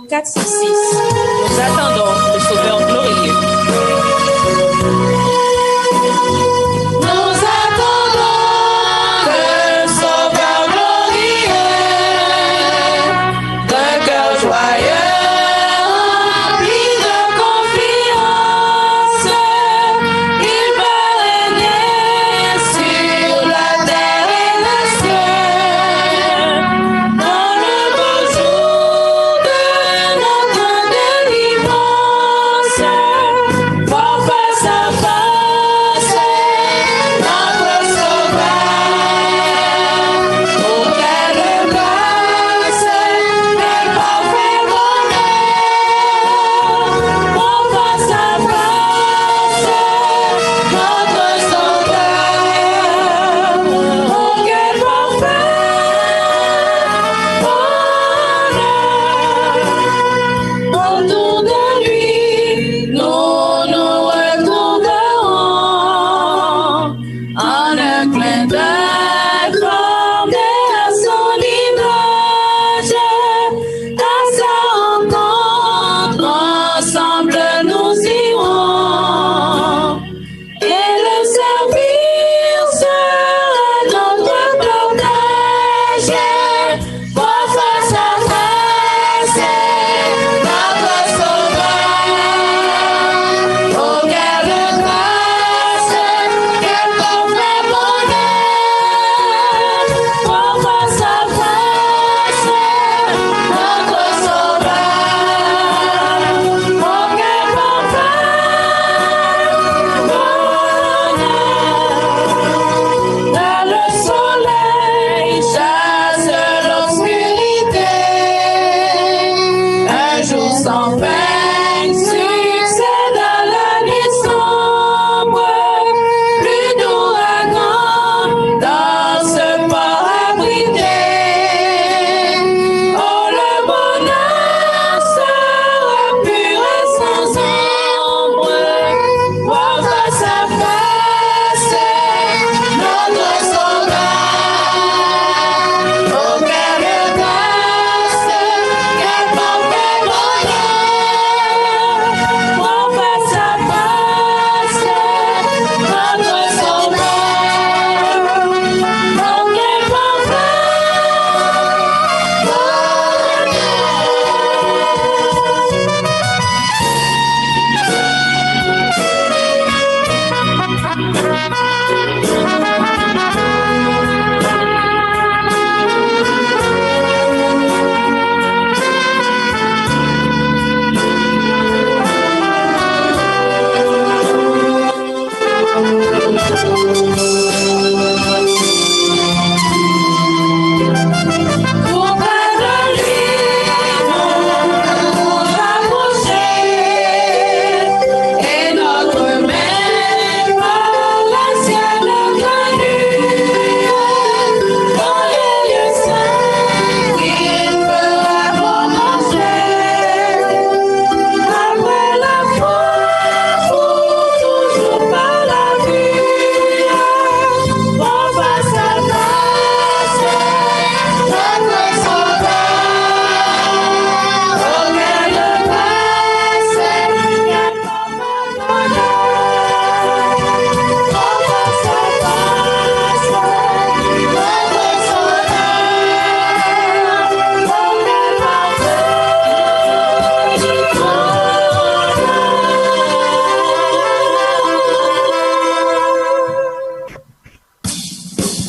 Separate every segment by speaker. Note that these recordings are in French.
Speaker 1: 406. Nous attendons le Sauveur glorieux.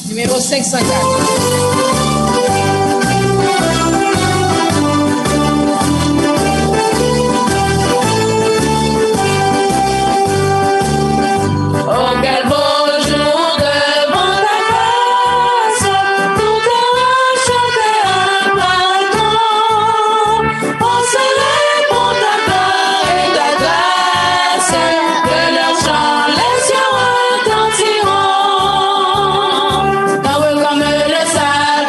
Speaker 2: Numéro 504.
Speaker 3: Dans le comme le sable.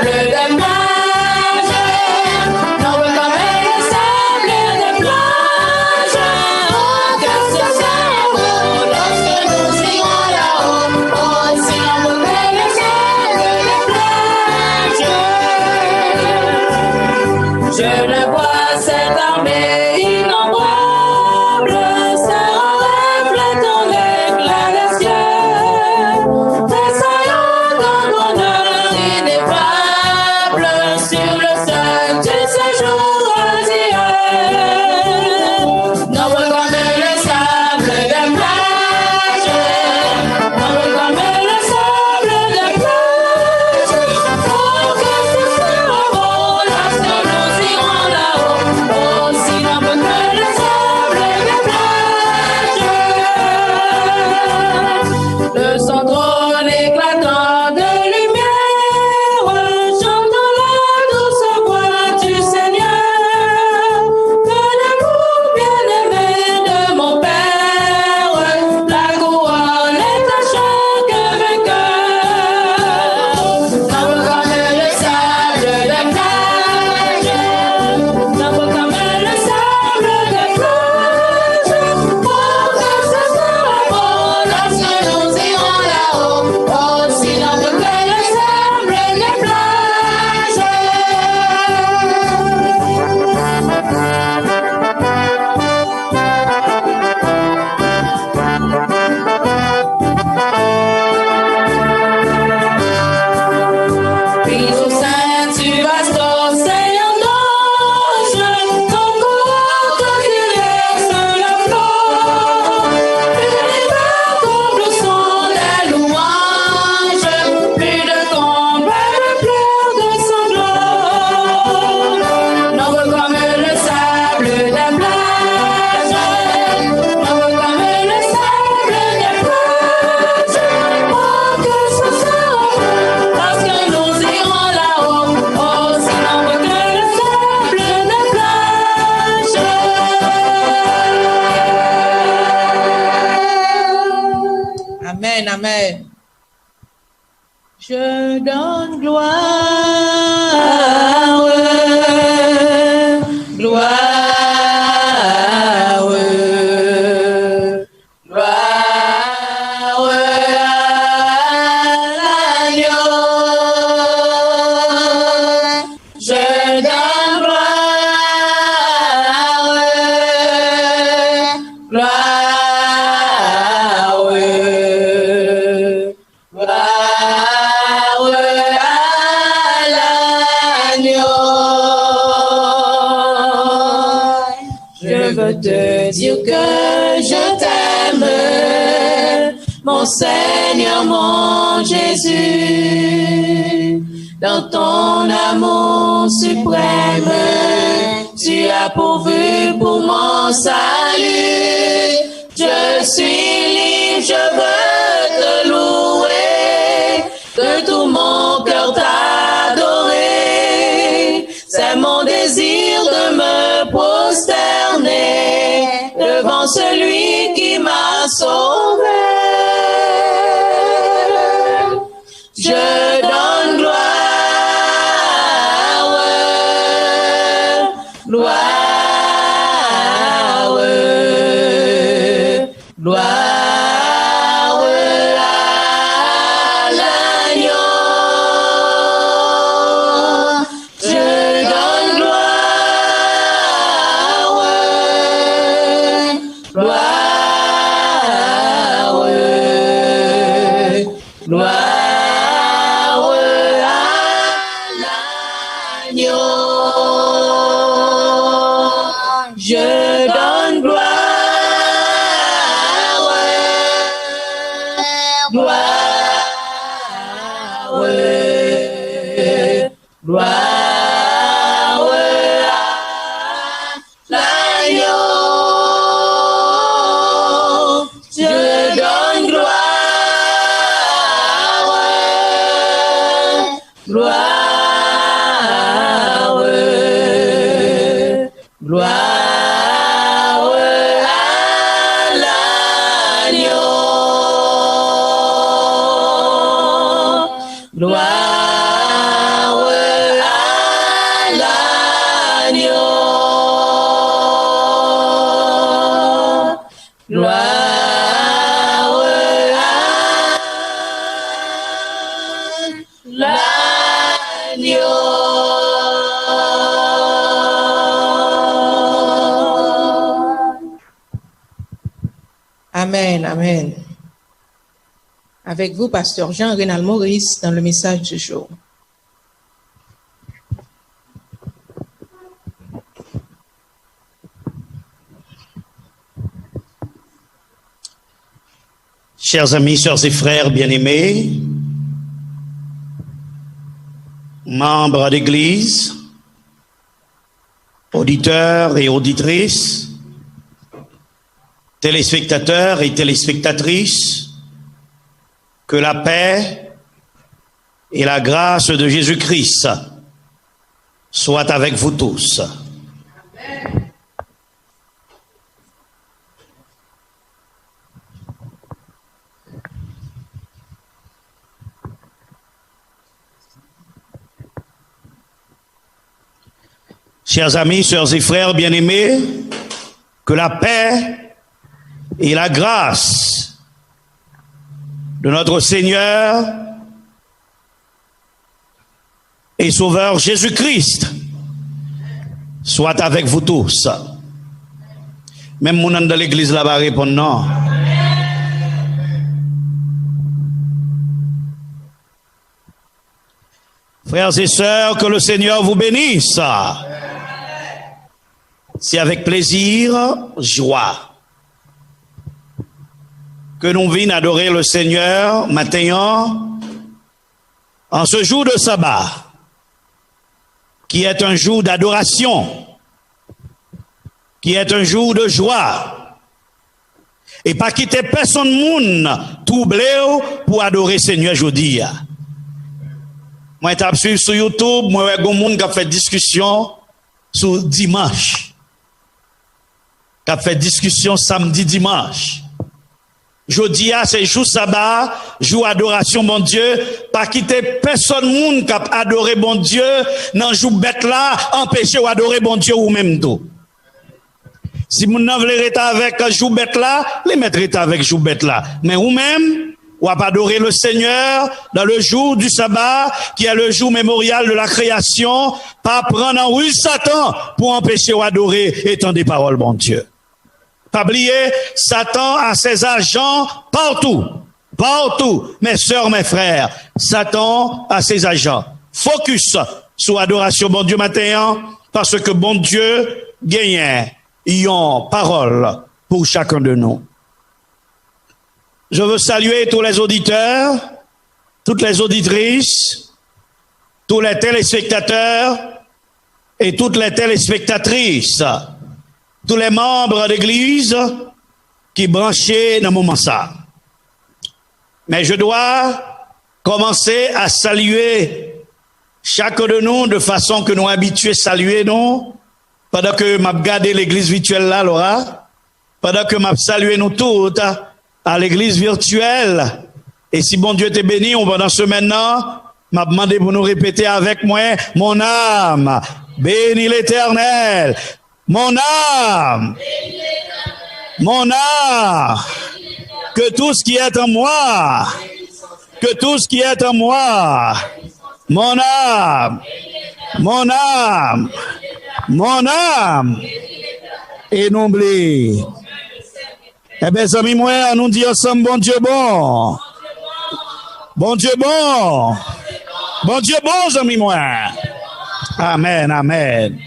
Speaker 2: donne gloire, gloire, gloire à l'agneau. Je donne gloire, gloire, gloire à l'agneau. Je veux te dire que je t'aime, mon Seigneur, mon Jésus. Dans ton amour suprême, tu as pourvu pour mon salut. Je suis libre, je veux te louer, de tout mon cœur t'adorer. C'est mon désir de me prosterner devant celui qui m'a sauvé. Je donne gloire, gloire, gloire à l'agneau. Je donne gloire, gloire, gloire. Je donne gloire, gloire, gloire à l'agneau. Je donne gloire, gloire, gloire. Gloire à l'agneau. Gloire à l'agneau. Amen, amen. Avec vous, Pasteur Jean-Rénal Maurice, dans le message du jour.
Speaker 3: Chers amis, sœurs et frères bien-aimés, membres d'Église, auditeurs et auditrices, téléspectateurs et téléspectatrices, que la paix et la grâce de Jésus-Christ soient avec vous tous. Amen. Chers amis, sœurs et frères bien-aimés, que la paix et la grâce de notre Seigneur et Sauveur Jésus-Christ soit avec vous tous. Même mon de l'église là-bas répond non. Frères et sœurs, que le Seigneur vous bénisse. C'est avec plaisir, joie que nous venons adorer le Seigneur maintenant en ce jour de sabbat, qui est un jour d'adoration, qui est un jour de joie, et pas quitter personne monde troublé pour adorer Seigneur aujourd'hui. Moi, je suis sur YouTube, moi, il y a des gens qui ont fait discussion sur dimanche, qui ont fait discussion samedi, dimanche. Jodi a c'est jour sabbat, jour adoration bon Dieu, pas quitter personne monde qui adorer bon Dieu dans jour bête là, empêcher ou adorer bon Dieu ou même tout. Si moun nan vle reta avec jour bête là, les mettre reta avec jour bête là. Mais ou même ou à adorer le Seigneur dans le jour du sabbat, qui est le jour mémorial de la création, pas prendre en ruse Satan pour empêcher ou adorer étant des paroles bon Dieu. Pas oublier, Satan a ses agents partout. Partout. Mes sœurs, mes frères. Satan a ses agents. Focus sur l'adoration bon Dieu matin, parce que bon Dieu gagne une parole pour chacun de nous. Je veux saluer tous les auditeurs, toutes les auditrices, tous les téléspectateurs et toutes les téléspectatrices, tous les membres d'église qui branchaient dans le moment ça. Mais je dois commencer à saluer chacun de nous de façon que nous habitués à saluer nous, pendant que m'a regardé l'église virtuelle là, Laura, pendant que m'a salué nous toutes à l'église virtuelle. Et si bon Dieu t'est béni, on va dans ce maintenant, m'a demandé pour nous répéter avec moi, mon âme, bénis l'Éternel. Mon âme, que tout ce qui est en moi, que tout ce qui est en moi, mon âme, et n'oublie. Eh bien, amis, moi, nous disons ensemble, bon Dieu bon. Bon Dieu bon. Bon Dieu bon, amis, moi. Amen, amen.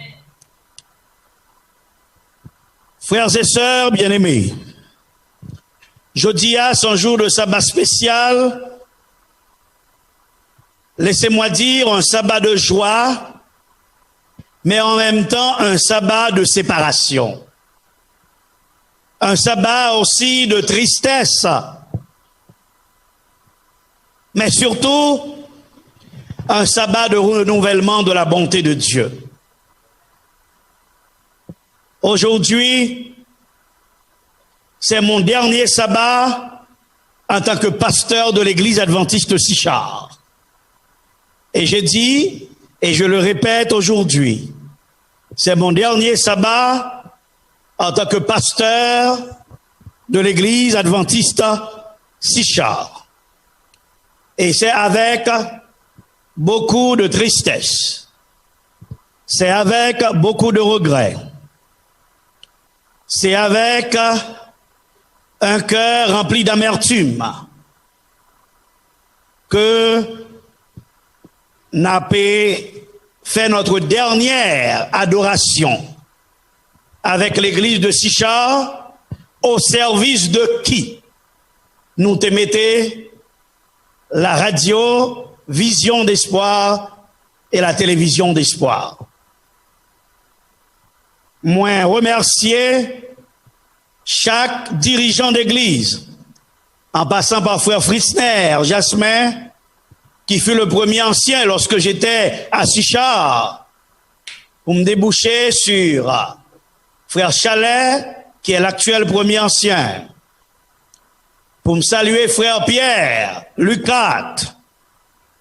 Speaker 3: Frères et sœurs bien-aimés, jeudi à son jour de sabbat spécial, laissez-moi dire un sabbat de joie, mais en même temps un sabbat de séparation. Un sabbat aussi de tristesse, mais surtout un sabbat de renouvellement de la bonté de Dieu. Aujourd'hui, c'est mon dernier sabbat en tant que pasteur de l'église adventiste Sichard. Et j'ai dit, et je le répète aujourd'hui, c'est mon dernier sabbat en tant que pasteur de l'église adventiste Sichard. Et c'est avec beaucoup de tristesse. C'est avec beaucoup de regrets. C'est avec un cœur rempli d'amertume que n'a fait notre dernière adoration avec l'église de Sichard, au service de qui nous te mettez la radio Vision d'Espoir et la télévision d'Espoir. Moi, remercier chaque dirigeant d'église, en passant par frère Frisner, Jasmin, qui fut le premier ancien lorsque j'étais à Sichard, pour me déboucher sur frère Chalet, qui est l'actuel premier ancien, pour me saluer frère Pierre, Lucat,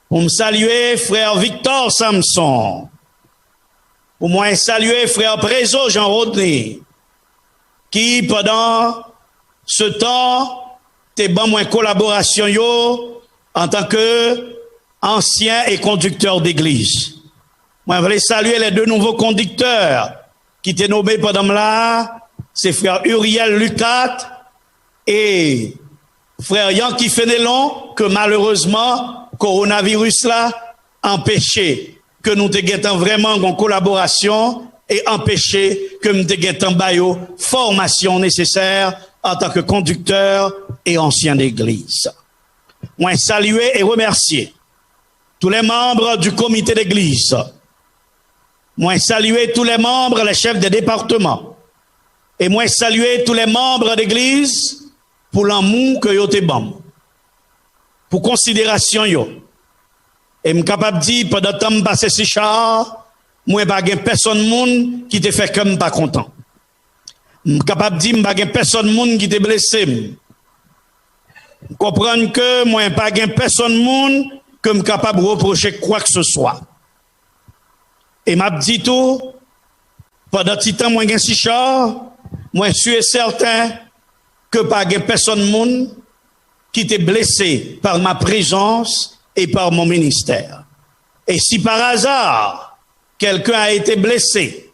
Speaker 3: pour me saluer frère Victor Samson, pour moi saluer frère Prézo Jean Rodney, qui pendant ce temps t'es bon moins collaboration yo en tant que ancien et conducteur d'église. Moi je voulais saluer les deux nouveaux conducteurs qui étaient nommés pendant là, c'est frère Uriel Lucat et frère Yankee Fénélon, que malheureusement coronavirus là empêché que nous te guettons vraiment en collaboration et empêcher que nous te guettons bayo formation nécessaire en tant que conducteur et ancien d'église. Moi saluer et remercier tous les membres du comité d'église. Moi saluer tous les membres, les chefs des départements. Et moi saluer tous les membres d'église pour l'amour que yo te bon. Pour considération yo. Et je suis capable de dire, pendant le temps que je passe Sichard, moi, je n'ai pas personne monde qui te fait comme pas content. Je suis capable de dire, je n'ai pas personne monde qui te blessé. Comprendre que moi, pas gain personne monde que me capable de reprocher quoi que ce soit. Et m'a dit tout, pendant petit temps, moi, gain si char, moi, je suis certain que pas gain personne monde qui était blessé par ma présence et par mon ministère. Et si par hasard, quelqu'un a été blessé,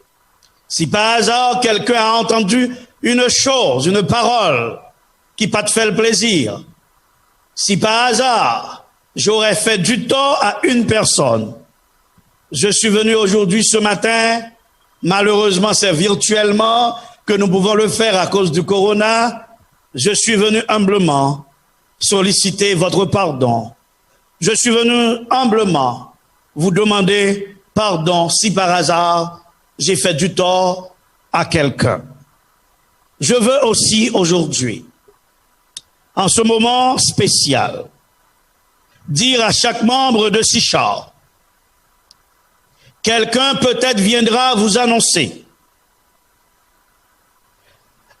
Speaker 3: si par hasard, quelqu'un a entendu une chose, une parole qui pas te fait le plaisir, si par hasard, j'aurais fait du tort à une personne, je suis venu aujourd'hui, ce matin, malheureusement c'est virtuellement que nous pouvons le faire à cause du corona, je suis venu humblement solliciter votre pardon. Je suis venu humblement vous demander pardon si par hasard j'ai fait du tort à quelqu'un. Je veux aussi aujourd'hui, en ce moment spécial, dire à chaque membre de Sichar, quelqu'un peut-être viendra vous annoncer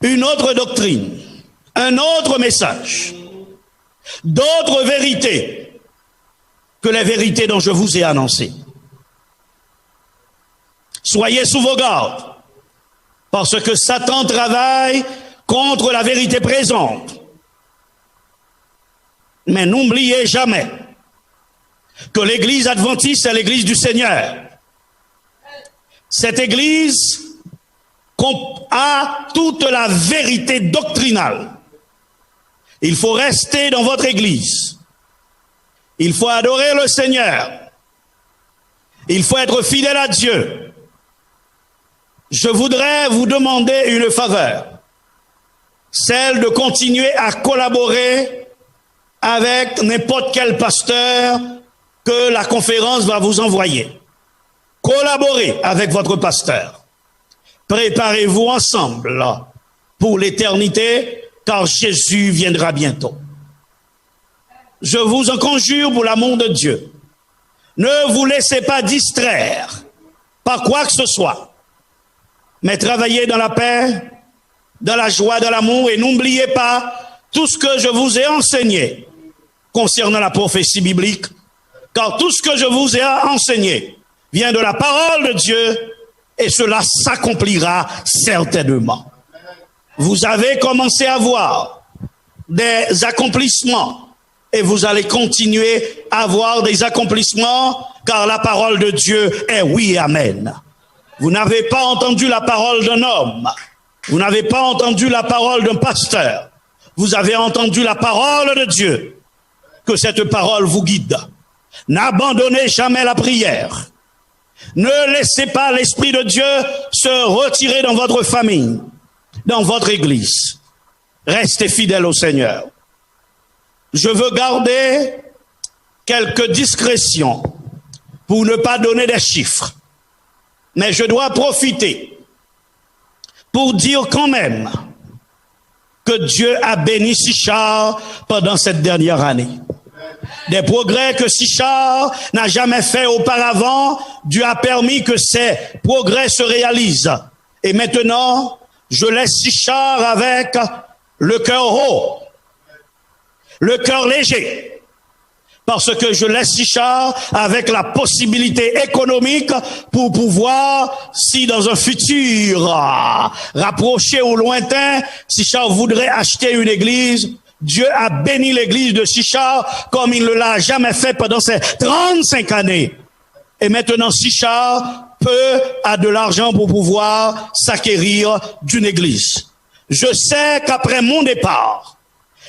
Speaker 3: une autre doctrine, un autre message, d'autres vérités que les vérités dont je vous ai annoncées. Soyez sous vos gardes, parce que Satan travaille contre la vérité présente. Mais n'oubliez jamais que l'église adventiste est l'église du Seigneur. Cette église a toute la vérité doctrinale. Il faut rester dans votre église. Il faut adorer le Seigneur. Il faut être fidèle à Dieu. Je voudrais vous demander une faveur, celle de continuer à collaborer avec n'importe quel pasteur que la conférence va vous envoyer. Collaborez avec votre pasteur. Préparez-vous ensemble pour l'éternité, car Jésus viendra bientôt. Je vous en conjure pour l'amour de Dieu. Ne vous laissez pas distraire par quoi que ce soit, mais travaillez dans la paix, dans la joie, dans l'amour, et n'oubliez pas tout ce que je vous ai enseigné concernant la prophétie biblique, car tout ce que je vous ai enseigné vient de la parole de Dieu, et cela s'accomplira certainement. Vous avez commencé à voir des accomplissements, et vous allez continuer à voir des accomplissements, car la parole de Dieu est oui et amen. Vous n'avez pas entendu la parole d'un homme, vous n'avez pas entendu la parole d'un pasteur, vous avez entendu la parole de Dieu. Que cette parole vous guide. N'abandonnez jamais la prière. Ne laissez pas l'Esprit de Dieu se retirer dans votre famille, dans votre église. Restez fidèles au Seigneur. Je veux garder quelques discrétions pour ne pas donner des chiffres. Mais je dois profiter pour dire quand même que Dieu a béni Sichar pendant cette dernière année. Des progrès que Sichar n'a jamais fait auparavant, Dieu a permis que ces progrès se réalisent. Et maintenant, je laisse Sichar avec le cœur haut, le cœur léger, parce que je laisse Sichar avec la possibilité économique pour pouvoir, si dans un futur rapproché ou lointain, Sichar voudrait acheter une église, Dieu a béni l'église de Sichar comme il ne l'a jamais fait pendant ces 35 années. Et maintenant, Sichar a de l'argent pour pouvoir s'acquérir d'une église. Je sais qu'après mon départ,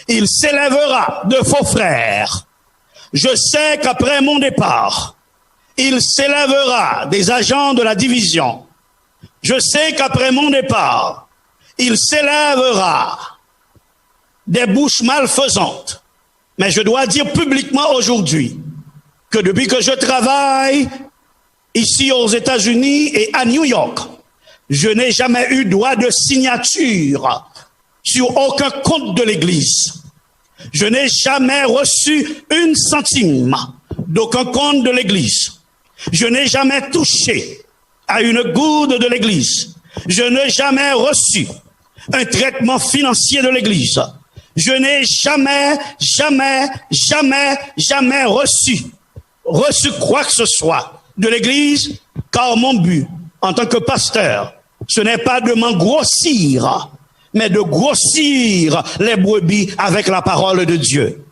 Speaker 3: il s'élèvera de faux frères. Je sais qu'après mon départ, il s'élèvera des agents de la division. Je sais qu'après mon départ, il s'élèvera des bouches malfaisantes. Mais je dois dire publiquement aujourd'hui que depuis que je travaille ici aux États-Unis et à New York, je n'ai jamais eu droit de signature sur aucun compte de l'Église. Je n'ai jamais reçu une centime d'aucun compte de l'Église. Je n'ai jamais touché à une goutte de l'Église. Je n'ai jamais reçu un traitement financier de l'Église. Je n'ai jamais reçu quoi que ce soit de l'Église, car mon but, en tant que pasteur, ce n'est pas de m'engrossir, mais de grossir les brebis avec la parole de Dieu.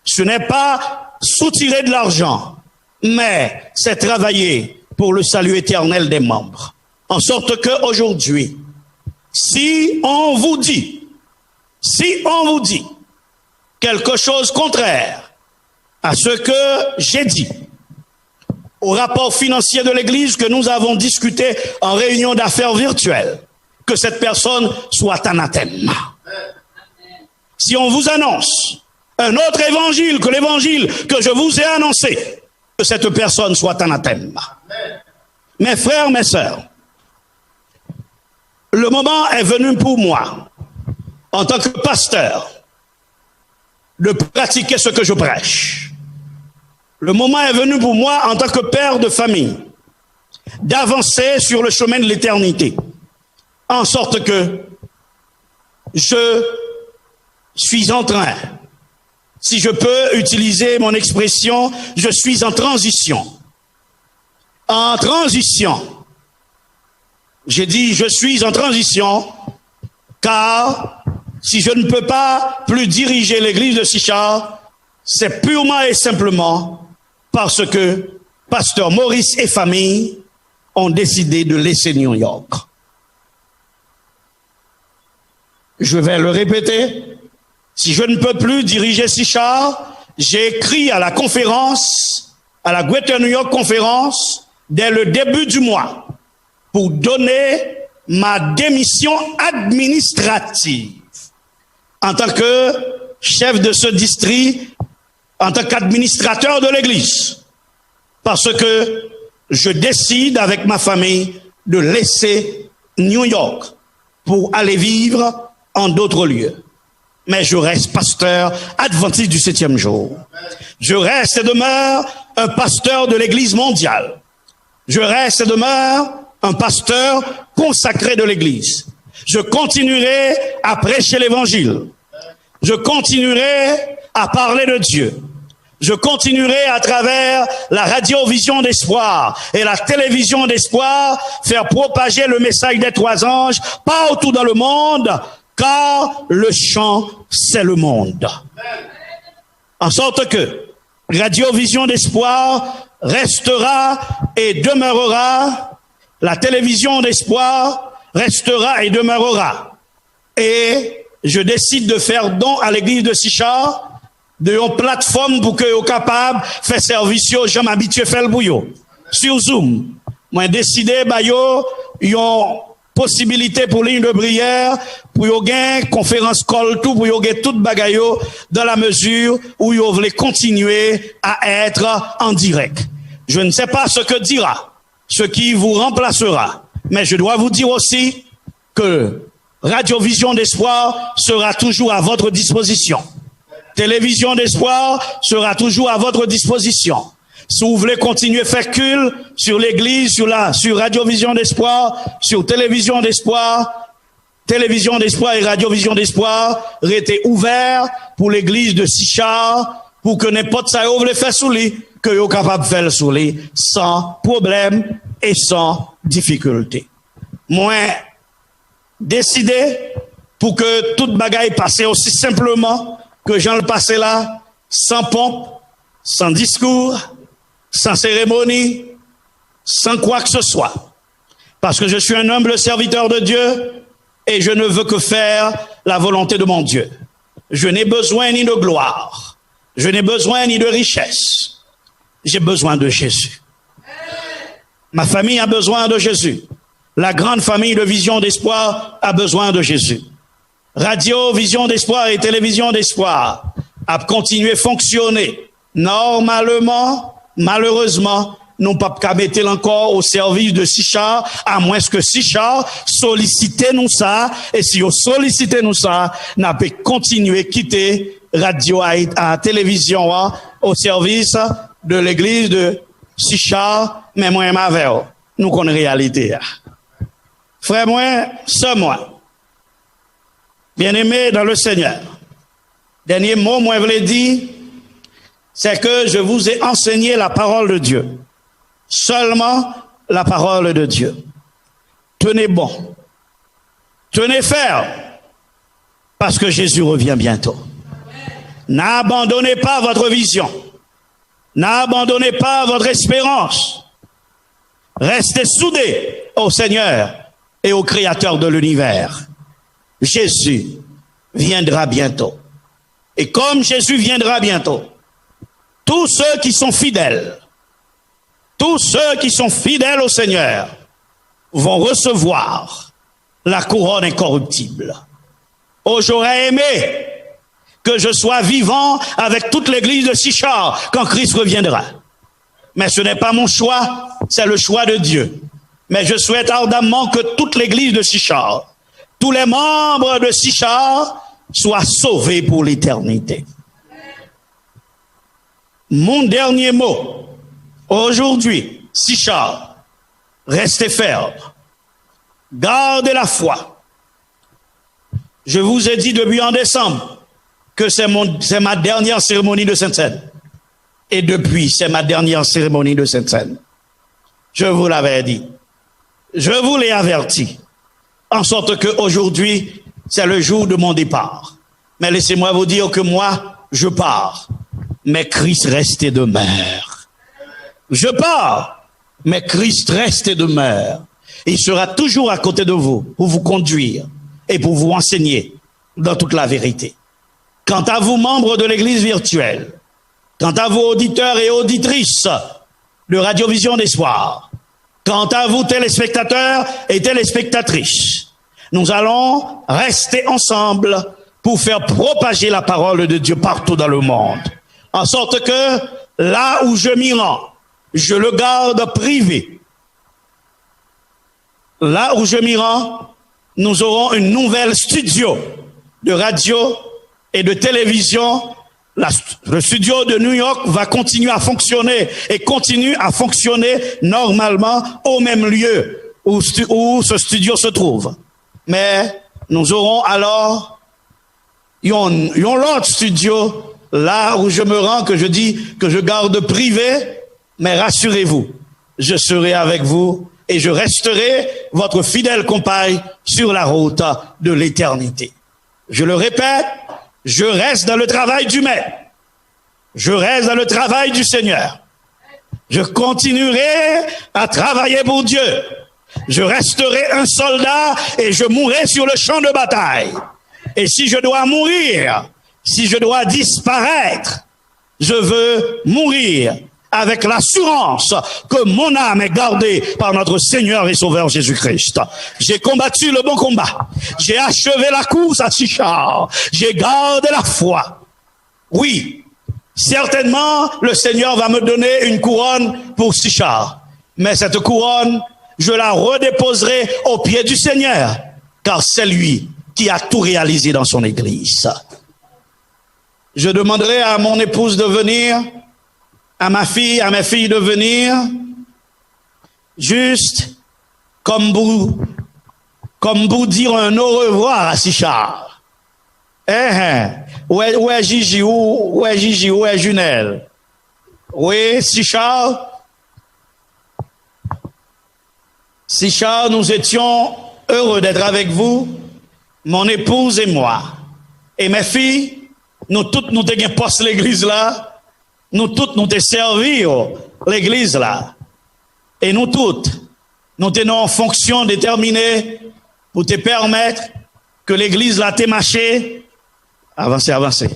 Speaker 3: Ce n'est pas soutirer de l'argent, mais c'est travailler pour le salut éternel des membres. En sorte que aujourd'hui, si on vous dit quelque chose contraire à ce que j'ai dit, au rapport financier de l'Église que nous avons discuté en réunion d'affaires virtuelle, que cette personne soit anathème. Si on vous annonce un autre évangile que l'évangile que je vous ai annoncé, que cette personne soit anathème. Mes frères, mes sœurs, le moment est venu pour moi, en tant que pasteur, de pratiquer ce que je prêche. Le moment est venu pour moi, en tant que père de famille, d'avancer sur le chemin de l'éternité, en sorte que je suis en train, si je peux utiliser mon expression, je suis en transition. En transition. J'ai dit, je suis en transition, car si je ne peux pas plus diriger l'église de Sichard, c'est purement et simplement parce que pasteur Maurice et famille ont décidé de laisser New York. Je vais le répéter. Si je ne peux plus diriger Sichard, j'ai écrit à la conférence, à la Greater New York Conférence, dès le début du mois, pour donner ma démission administrative en tant que chef de ce district, en tant qu'administrateur de l'église, parce que je décide avec ma famille de laisser New York pour aller vivre en d'autres lieux. Mais je reste pasteur adventiste du 7e jour. Je reste et demeure un pasteur de l'église mondiale. Je reste et demeure un pasteur consacré de l'église. Je continuerai à prêcher l'évangile. Je continuerai à parler de Dieu. Je continuerai à travers la radio-vision d'espoir et la télévision d'espoir faire propager le message des 3 anges partout dans le monde, car le champ, c'est le monde. En sorte que radio-vision d'espoir restera et demeurera, la télévision d'espoir restera et demeurera. Et je décide de faire don à l'église de Sichard, de une plateforme pour que soient capables de faire service, je m'habitue à faire le bouillot. Sur Zoom, moi décidé, une possibilité pour ligne de prière, pour yon gain conférence call tout, pour yon gain tout bagayo, dans la mesure où yon voulait continuer à être en direct. Je ne sais pas ce que dira, ce qui vous remplacera, mais je dois vous dire aussi que Radio-Vision d'Espoir sera toujours à votre disposition. Télévision d'Espoir sera toujours à votre disposition. Si vous voulez continuer à faire culte sur l'église, sur Radio-Vision d'Espoir, sur Télévision d'Espoir et Radio-Vision d'Espoir restez ouverts pour l'église de Sichard, pour que n'importe ça vous voulez faire sous lui, que vous êtes capable de faire sous lui, sans problème et sans difficulté. Moi, décidé pour que toute bagaille passe aussi simplement que Jean le passé là, sans pompe, sans discours, sans cérémonie, sans quoi que ce soit. Parce que je suis un humble serviteur de Dieu et je ne veux que faire la volonté de mon Dieu. Je n'ai besoin ni de gloire, je n'ai besoin ni de richesse. J'ai besoin de Jésus. Ma famille a besoin de Jésus. La grande famille de Vision d'Espoir a besoin de Jésus. Radio, Vision d'Espoir et Télévision d'Espoir a continué à fonctionner. Normalement, malheureusement, nous ne pouvons pas mettre encore au service de Sichard, à moins que Sichard sollicite nous ça. Et si vous sollicitez nous ça, nous pouvons continuer à quitter radio à télévision au service de l'église de Sichard, mais moi, nous connaissons la réalité. Frère, moi, sœur, moi, bien-aimé dans le Seigneur, Dernier mot, moi, je voulais dire, c'est que je vous ai enseigné la parole de Dieu. Seulement la parole de Dieu. Tenez bon. Tenez ferme. Parce que Jésus revient bientôt. N'abandonnez pas votre vision. N'abandonnez pas votre espérance. Restez soudés au Seigneur et au Créateur de l'univers. Jésus viendra bientôt. Et comme Jésus viendra bientôt, tous ceux qui sont fidèles au Seigneur vont recevoir la couronne incorruptible. Oh, j'aurais aimé que je sois vivant avec toute l'église de Sichard quand Christ reviendra. Mais ce n'est pas mon choix, c'est le choix de Dieu. Mais je souhaite ardemment que toute l'église de Sichard, tous les membres de Sichard soient sauvés pour l'éternité. Mon dernier mot, aujourd'hui, Sichard, restez ferme, gardez la foi. Je vous ai dit depuis en décembre que c'est ma dernière cérémonie de Sainte-Seine. Et depuis, c'est ma dernière cérémonie de Sainte-Seine. Je vous l'avais dit. Je vous l'ai averti. En sorte qu'aujourd'hui, c'est le jour de mon départ. Mais laissez-moi vous dire que moi, je pars. Mais Christ reste et demeure. Je pars. Mais Christ reste et demeure. Il sera toujours à côté de vous pour vous conduire et pour vous enseigner dans toute la vérité. Quant à vous, membres de l'Église virtuelle, quant à vous, auditeurs et auditrices de Radiovision d'Espoir, quant à vous, téléspectateurs et téléspectatrices, nous allons rester ensemble pour faire propager la parole de Dieu partout dans le monde. En sorte que là où je m'y rends, je le garde privé. Là où je m'y rends, nous aurons une nouvelle studio de radio et de télévision. Le studio de New York va continuer à fonctionner et continue à fonctionner normalement au même lieu où ce studio se trouve. Mais nous aurons alors l'autre studio là où je me rends, que je dis que je garde privé. Mais rassurez-vous, je serai avec vous et je resterai votre fidèle compagne sur la route de l'éternité. Je le répète, je reste dans le travail du Maître. Je reste dans le travail du Seigneur. Je continuerai à travailler pour Dieu. Je resterai un soldat et je mourrai sur le champ de bataille. Et si je dois mourir, si je dois disparaître, je veux mourir avec l'assurance que mon âme est gardée par notre Seigneur et Sauveur Jésus-Christ. J'ai combattu le bon combat. J'ai achevé la course à Sichard. J'ai gardé la foi. Oui, certainement, le Seigneur va me donner une couronne pour Sichard. Mais cette couronne, je la redéposerai aux pieds du Seigneur, car c'est lui qui a tout réalisé dans son Église. Je demanderai à mon épouse de venir, à mes filles de venir, juste comme vous dire un au revoir à Sichard. Où est Gigi, où est Junelle? Oui, Sichard, nous étions heureux d'être avec vous, mon épouse et moi. Et mes filles, nous toutes, nous t'ayons posté l'église là. Nous toutes, nous t'ai servi l'église là. Et nous toutes, nous tenons en fonction déterminée pour te permettre que l'église là t'ait marché. Avancez.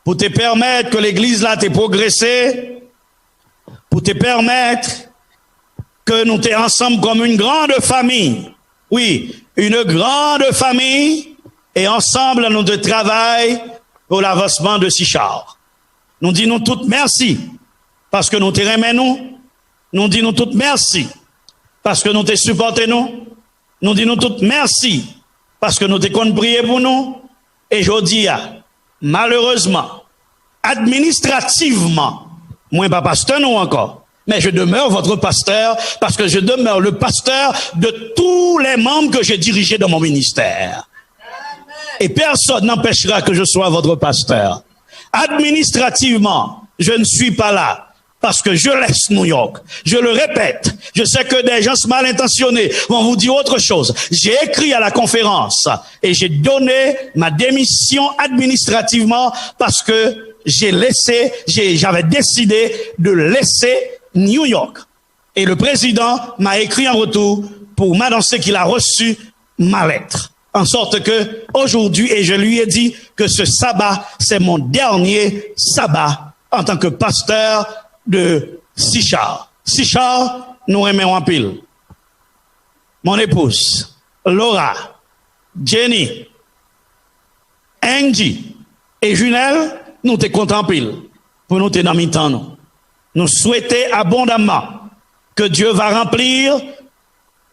Speaker 3: Pour te permettre que l'église là t'ait progressé. Pour te permettre que nous t'ayons ensemble comme une grande famille. Oui, une grande famille. Et ensemble, nous te travaillons pour l'avancement de Sichard. Nous disons toutes merci parce que nous te remenons. Nous disons toutes merci parce que nous te supportons. Nous disons toutes merci parce que nous te compte prier pour nous. Et je dis, malheureusement, administrativement, moi pas pasteur non encore, mais je demeure votre pasteur parce que je demeure le pasteur de tous les membres que j'ai dirigés dans mon ministère. Et personne n'empêchera que je sois votre pasteur. Administrativement, je ne suis pas là parce que je laisse New York. Je le répète, je sais que des gens mal intentionnés vont vous dire autre chose. J'ai écrit à la conférence et j'ai donné ma démission administrativement parce que j'avais décidé de laisser New York. Et le président m'a écrit en retour pour m'annoncer qu'il a reçu ma lettre. En sorte que aujourd'hui, et je lui ai dit que ce sabbat, c'est mon dernier sabbat en tant que pasteur de Sichard. Sichard, nous aimons en pile. Mon épouse, Laura, Jenny, Angie et Junelle, nous te contents pile pour nous te dans mi-temps nous. Nous souhaitons abondamment que Dieu va remplir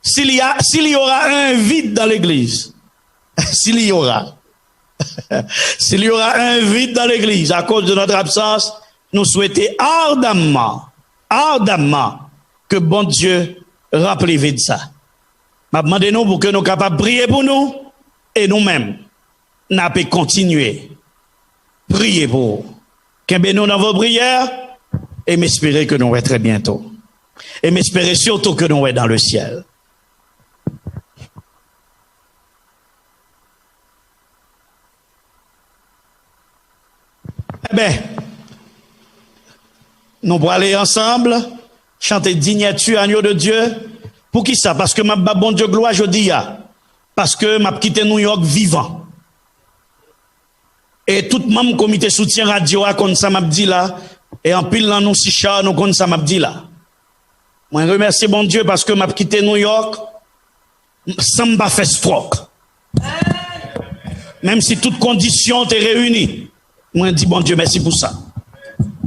Speaker 3: s'il y aura un vide dans l'église. S'il y aura un vide dans l'église à cause de notre absence, nous souhaitons ardemment que bon Dieu remplit vide ça. M'a demandé nous pour que nous capables de prier pour nous et nous-mêmes, n'a pas continuer. Priez pour qu'aimer nous dans vos prières et m'espérer que nous serons très bientôt. Et m'espérer surtout que nous serons dans le ciel. Eh bien, nous allons aller ensemble, chanter Digne-tu, agneau de Dieu. Pour qui ça? Parce que ma bon Dieu gloire, je dis, parce que m'a quitté New York vivant. Et tout même comité soutien radio a comme ça m'a dit là, et en pile dans nous si char, nous comme ça m'a dit là. Moi, je remercie bon Dieu parce que m'a quitté New York sans m'a fait stroke. Même si toutes conditions étaient réunies. Moi, je dis bon Dieu, merci pour ça.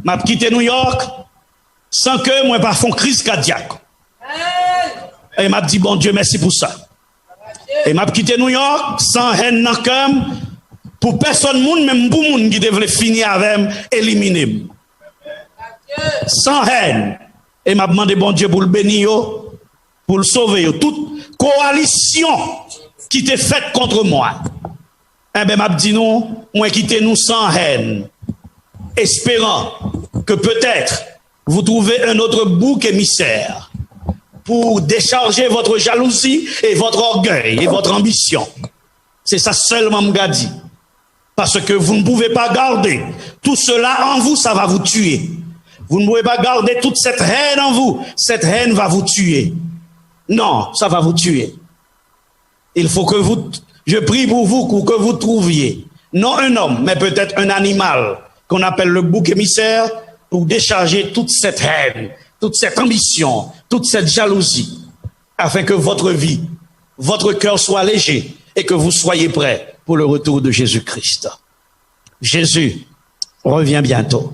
Speaker 3: M'a quitté New York sans que moi pas font crise cardiaque. Et m'a dit bon Dieu, merci pour ça. Et m'a quitté New York sans haine dans cœur pour personne monde même pour monde qui devait finir avec éliminer. Sans haine. Et m'a demandé bon Dieu pour le bénir, pour le sauver. Toute coalition qui était faite contre moi. Eh ben m'a dit non, moi quittez nous sans haine, espérant que peut-être vous trouvez un autre bouc émissaire pour décharger votre jalousie et votre orgueil et votre ambition. C'est ça seulement m'a dit. Parce que vous ne pouvez pas garder tout cela en vous, ça va vous tuer. Vous ne pouvez pas garder toute cette haine en vous, cette haine va vous tuer. Non, ça va vous tuer. Il faut que je prie pour vous que vous trouviez, non un homme, mais peut-être un animal, qu'on appelle le bouc émissaire, pour décharger toute cette haine, toute cette ambition, toute cette jalousie, afin que votre vie, votre cœur soit léger et que vous soyez prêts pour le retour de Jésus-Christ. Jésus revient bientôt.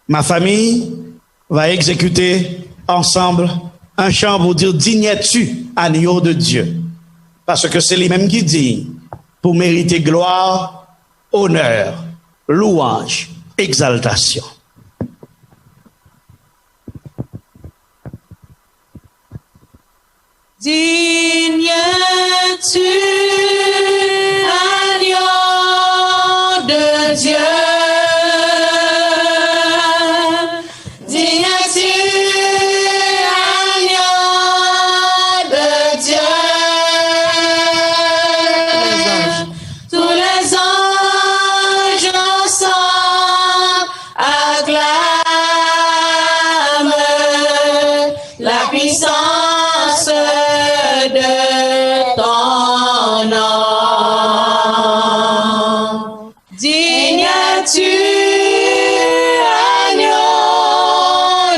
Speaker 3: Ma famille va exécuter ensemble un chant pour dire « Digne-tu, agneau de Dieu ?» Parce que c'est lui-même qui dit pour mériter gloire, honneur, louange, exaltation.
Speaker 2: Digne-tu, agneau de Dieu? Digne-tu, agneau de Dieu? Tous les anges ensemble acclament la puissance de ton nom. Digne-tu, agneau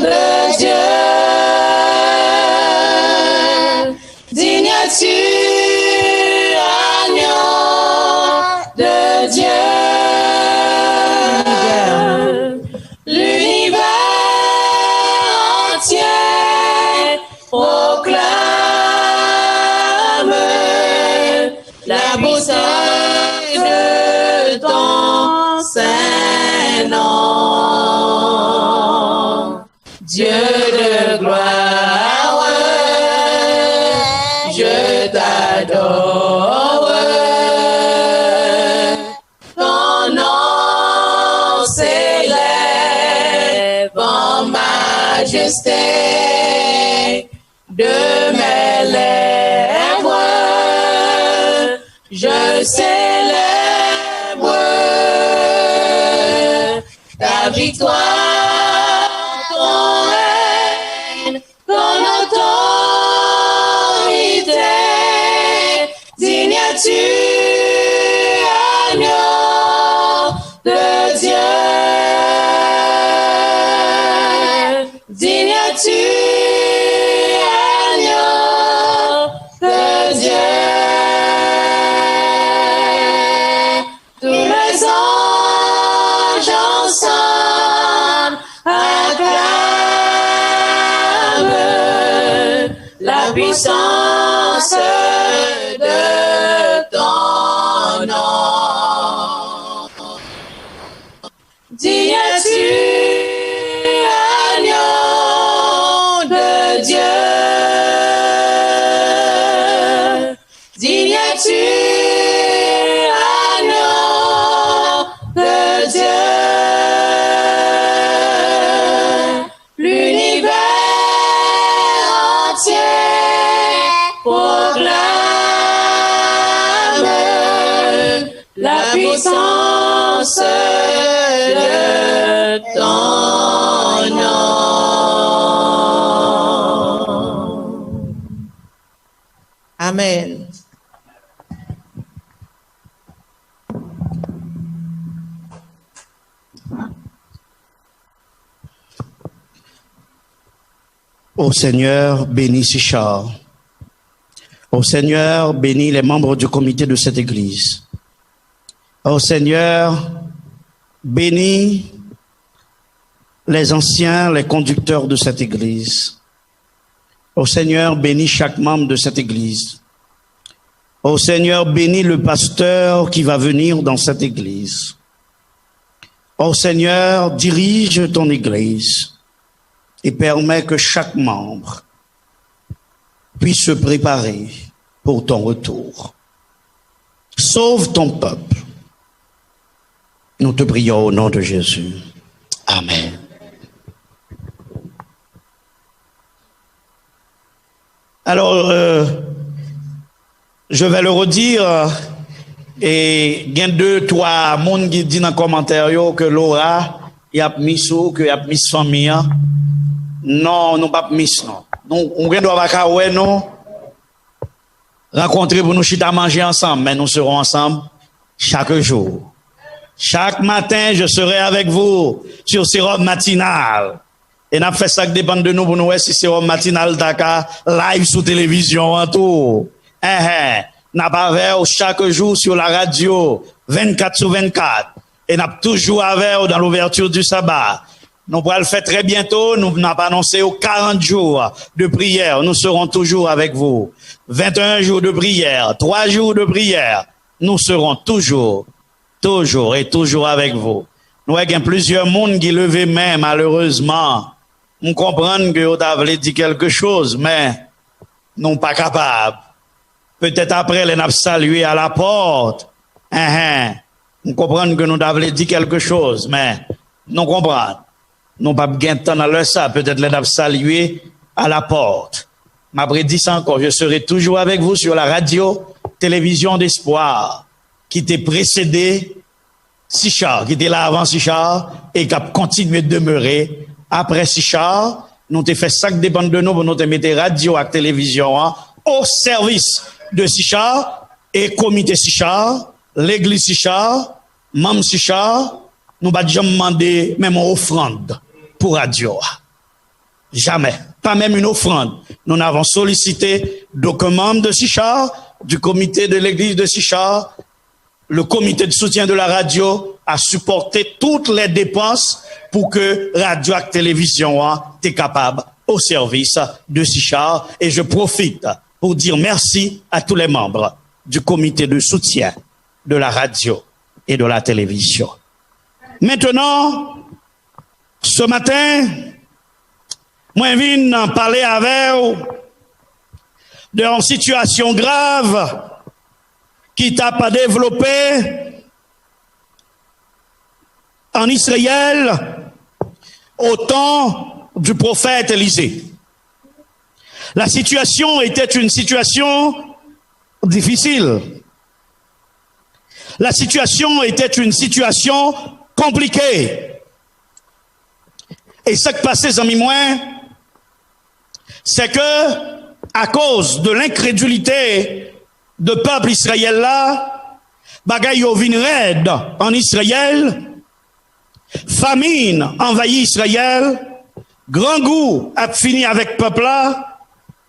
Speaker 2: de Dieu? Digne-tu, agneau de Dieu? L'univers entier proclame la beauté de ton saint nom. Dieu de gloire, je t'adore. Ton nom c'est majesté de mes lèvres, je célèbre ta victoire, ton règne, ton autorité, digne es-tu, agneau de Dieu, digne es-tu, agneau de Dieu. Tous les anges ensemble acclament la puissance de ton nom. Digne es-tu, agneau de Dieu. Digne es-tu, agneau de Dieu. L'univers entier proclame la puissance de ton nom. Amen.
Speaker 3: Ô Seigneur, bénis Sichard. Ô Seigneur, bénis les membres du comité de cette église. Ô Seigneur, bénis les anciens, les conducteurs de cette église. Ô Seigneur, bénis chaque membre de cette église. Ô Seigneur, bénis le pasteur qui va venir dans cette église. Ô Seigneur, dirige ton église et permets que chaque membre puisse se préparer pour ton retour. Sauve ton peuple. Nous te prions au nom de Jésus. Amen. Alors, je vais le redire, et il y a 2, 3 monde qui dit dans les commentaires que Laura, il a mis sous, que il a mis famille. Non, non pas mis non. Nous on doit pas non rencontrer pour nous chita manger ensemble, mais nous serons ensemble chaque jour. Chaque matin, je serai avec vous sur sérum matinal. Et n'a fait ça que dépend de nous pour nous voir si sérum matinal taka live sur télévision en tout. N'a pas avec chaque jour sur la radio 24/24 et n'a toujours avec dans l'ouverture du sabbat. Nous pourrons le faire très bientôt. Nous n'avons pas annoncé aux 40 jours de prière. Nous serons toujours avec vous. 21 jours de prière, 3 jours de prière. Nous serons toujours avec vous. Nous avons plusieurs mondes qui levaient main, malheureusement. Nous comprenons que vous avez dit quelque chose, mais nous pas capables. Peut-être après, les avons salué à la porte. Nous comprenons que nous avons dit quelque chose, mais nous comprenons. Nous pas gain de temps dans le ça, peut-être les avons salué à la porte. M'a prédit ça encore, je serai toujours avec vous sur la radio, télévision d'espoir, qui t'est précédé Sichard, qui était là avant Sichard, et qui a continué de demeurer après Sichard. Nous t'ai fait ça qui dépend de nous pour nous te mettre radio et télévision au service de Sichard et comité Sichard, l'église Sichard, membre Sichard. Nous pas jamais demander même une offrande pour radio. Jamais. Pas même une offrande. Nous n'avons sollicité d'aucun membre de Sichard, du comité de l'église de Sichard, le comité de soutien de la radio a supporté toutes les dépenses pour que radio et télévision t'es capable au service de Sichard. Et je profite pour dire merci à tous les membres du comité de soutien de la radio et de la télévision. Maintenant, ce matin, moi, je viens parler avec vous d'une situation grave qui t'a pas développé en Israël au temps du prophète Élisée. La situation était une situation difficile. La situation était une situation compliquée. Et ce qui passait en moi, c'est que, à cause de l'incrédulité de peuple Israël là, bagay yo vin raide en Israël, famine envahit Israël, grand goût a fini avec peuple là,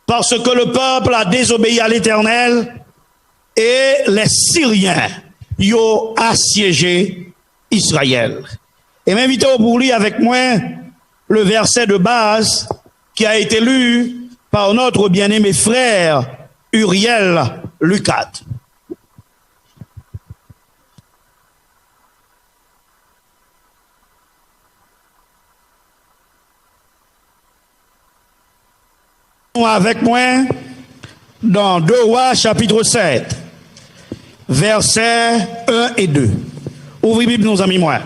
Speaker 3: parce que le peuple a désobéi à l'Éternel, et les Syriens yo assiégé Israël. Et m'invitez pour lire avec moi le verset de base qui a été lu par notre bien-aimé frère Uriel Lucat. Avec moi dans 2 Rois chapitre 7, versets 1 et 2. Ouvrez Bible, nos amis, moi.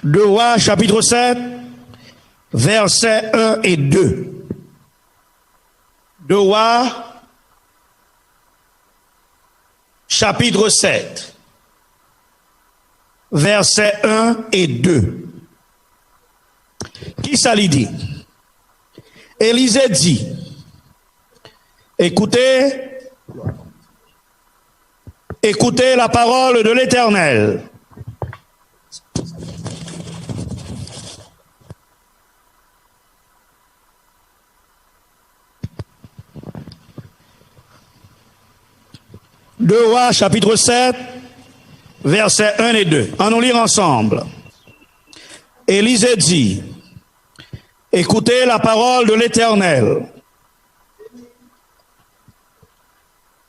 Speaker 3: 2 Rois chapitre 7, versets 1 et 2. 2 Rois chapitre 7, versets 1 et 2. Qui ça lui dit? Élisée dit, écoutez la parole de l'Éternel. Deux Rois, chapitre 7, versets 1 et 2. En nous lire ensemble. Élisée dit, écoutez la parole de l'Éternel.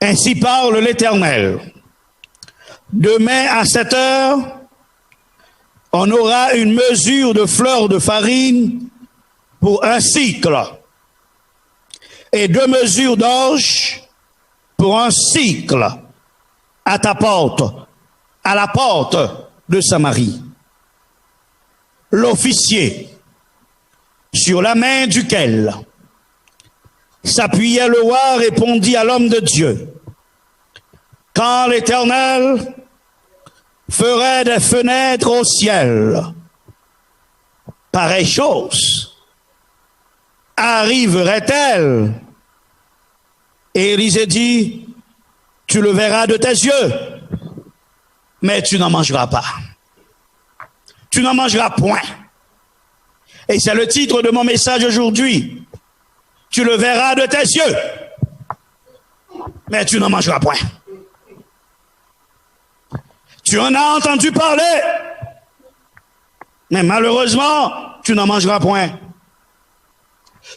Speaker 3: Ainsi parle l'Éternel. Demain à 7 heures, on aura une mesure de fleur de farine pour un cycle et 2 mesures d'orge pour un cycle à ta porte, à la porte de Samarie. L'officier, sur la main duquel s'appuyait le roi, répondit à l'homme de Dieu, quand l'Éternel ferait des fenêtres au ciel, pareille chose arriverait-elle? Et Élisée dit, tu le verras de tes yeux, mais tu n'en mangeras pas. Tu n'en mangeras point. Et c'est le titre de mon message aujourd'hui. Tu le verras de tes yeux, mais tu n'en mangeras point. Tu en as entendu parler, mais malheureusement, tu n'en mangeras point.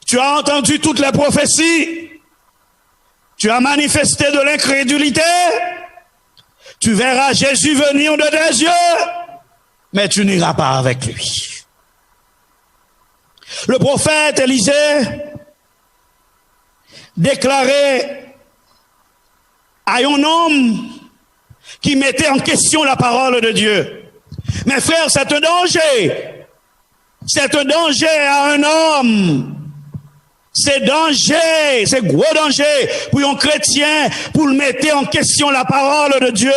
Speaker 3: Tu as entendu toutes les prophéties, tu as manifesté de l'incrédulité, tu verras Jésus venir de tes yeux, mais tu n'iras pas avec lui. Le prophète Élisée déclarait à un homme qui mettait en question la parole de Dieu. Mes frères, c'est un danger. C'est un danger à un homme. C'est danger, c'est gros danger pour un chrétien, pour le mettre en question la parole de Dieu,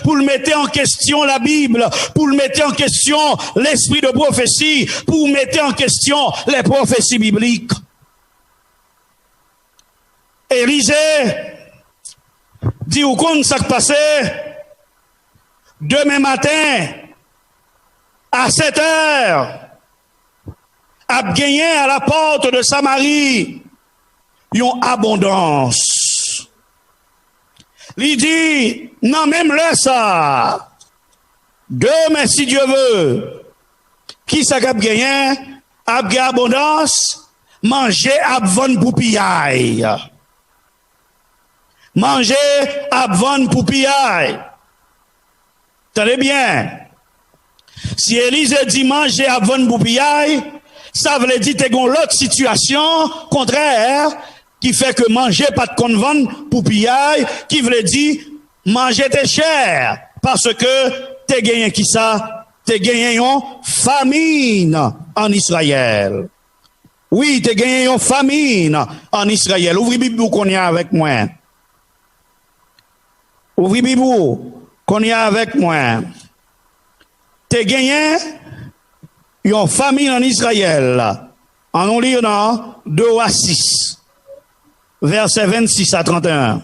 Speaker 3: pour le mettre en question la Bible, pour le mettre en question l'esprit de prophétie, pour mettre en question les prophéties bibliques. Élisée dit au compte ça qui passait demain matin à 7 heures a gagné à la porte de Samarie une abondance. Il dit non, même là ça demain si Dieu veut qui ça a gagné a gagné abondance, manger à vendre poupiaille. Manger à vendre poupiaille. Tenez bien. Si Élisée dit manger à vendre poupiaille, ça veut dire que tu as l'autre situation contraire qui fait que manger pas de compte vendre poupiaille, qui veut dire manger tes cher parce que tu as gagné qui ça? Tu as gagné une famine en Israël. Oui, tu as gagné une famine en Israël. Ouvrez Bible qu'on y a avec moi. Ouvrez Bible qu'on y a avec moi. Tu as gagné une famine en Israël. En on lit dans 2 à 6, versets 26 à 31.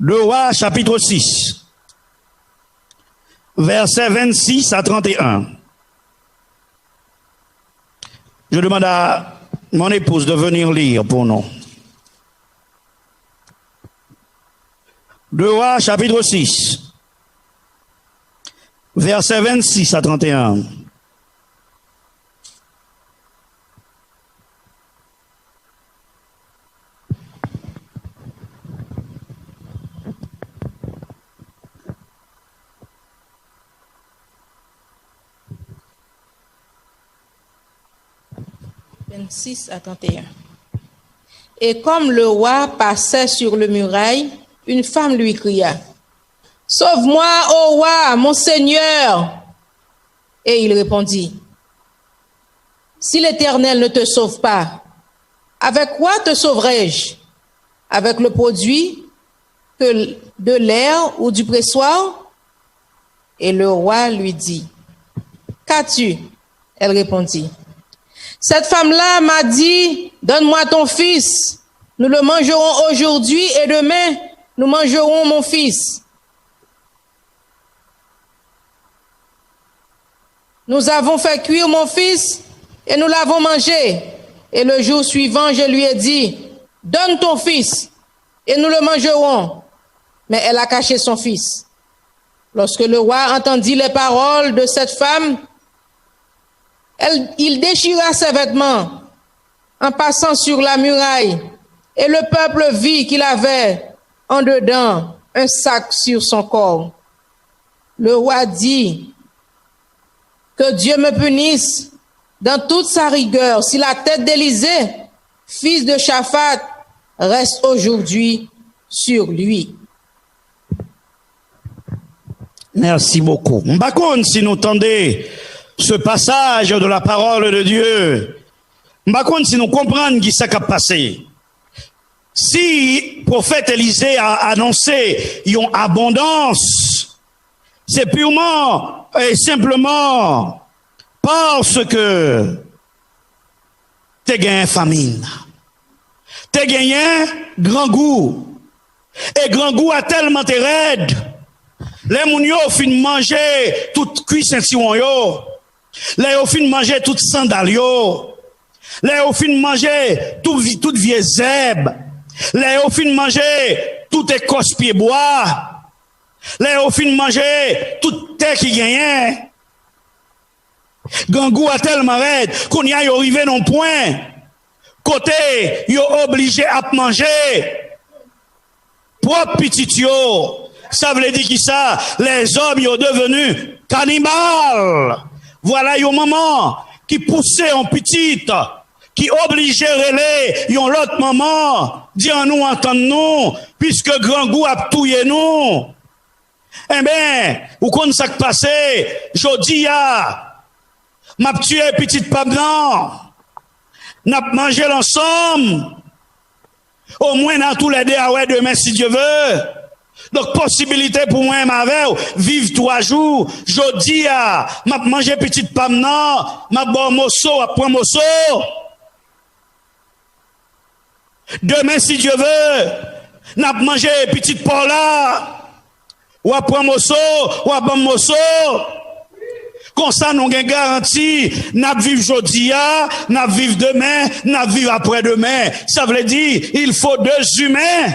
Speaker 3: 2 Rois, chapitre 6, versets 26 à 31. Je demande à mon épouse de venir lire pour nous. 2 Rois, chapitre 6, versets 26 à 31.
Speaker 2: À 31. Et comme le roi passait sur le muraille, une femme lui cria: Sauve-moi, ô roi, mon Seigneur! Et il répondit: Si l'Éternel ne te sauve pas, avec quoi te sauverai-je? Avec le produit de l'air ou du pressoir? Et le roi lui dit: Qu'as-tu? Elle répondit: Cette femme-là m'a dit, donne-moi ton fils. Nous le mangerons aujourd'hui et demain, nous mangerons mon fils. Nous avons fait cuire mon fils et nous l'avons mangé. Et le jour suivant, je lui ai dit, donne ton fils et nous le mangerons. Mais elle a caché son fils. Lorsque le roi entendit les paroles de cette femme, il déchira ses vêtements en passant sur la muraille, et le peuple vit qu'il avait en dedans un sac sur son corps. Le roi dit: Que Dieu me punisse dans toute sa rigueur si la tête d'Élisée, fils de Shaphat, reste aujourd'hui sur lui.
Speaker 3: Merci beaucoup. M'bakon si nous tendez ce passage de la parole de Dieu. M'bakon si nous comprenons qui ça a passé. Si prophète Élisée a annoncé une abondance, c'est purement et simplement parce que t'es gagné famine. T'es gagné grand goût. Et grand goût a tellement été raide. Les moun yo fin manger toute cuisse ceinturon yo. Les yo fin manger toute sandal yo. Les yo fin manger toute vieille zèbre. Les yo fin manger tout écosse pied bois. Les yo fin manger toute terre qui gagne. Gangou a tellement raide qu'on y a arrivé non point. Côté yo obligé à manger propre petit yo. Ça veut dire qui ça? Les hommes sont devenus cannibales. Voilà un maman qui poussait en petite, qui obligeait à relais l'autre maman, dire nous entendons nous, puisque grand goût a touillé nous. Eh bien, ou qu'on ça passé, jodi a, m'a tué petite pas blanc, n'a mangé l'ensemble, au moins dans tous les deux, ouais, demain si Dieu veut. Donc, possibilité pour moi, vivre 3 jours, jodi a, m'a mangé petite pomme non, m'a bon mosso, à point mosso. Demain, si Dieu veut, n'a mangé petite pomme là, ou à point mosso, ou à bon mosso. Comme ça, nous avons garantie, n'a vivre jodi a, n'a vivre demain, n'a vivre après-demain. Ça veut dire, il faut 2 humains.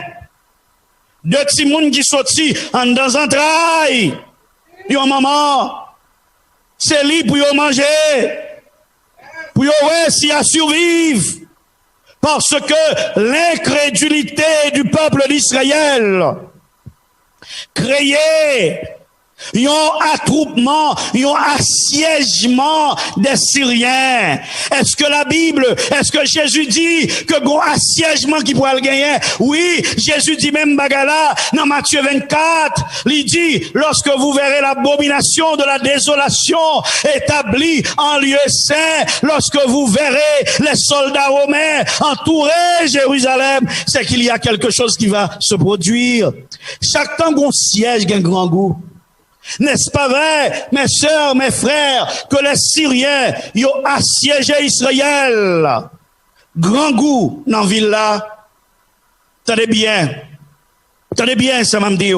Speaker 3: 2 petits moun qui sorti en dans entrailles. Yo maman, c'est lui pour yo manger. Pour yo réussir à survivre. Parce que l'incrédulité du peuple d'Israël créait un attroupement, un assiègement des Syriens. Est-ce que Jésus dit que bon assiègement qui pourra le gagner? Oui, Jésus dit même bagala dans Matthieu 24, il dit, lorsque vous verrez l'abomination de la désolation établie en lieu saint, lorsque vous verrez les soldats romains entourer Jérusalem, c'est qu'il y a quelque chose qui va se produire. Chaque temps qu'on siège, il y a un grand goût. N'est-ce pas vrai, mes sœurs, mes frères, que les Syriens ont assiégé Israël? Grand goût dans la ville là. Tenez bien, ça m'a dit.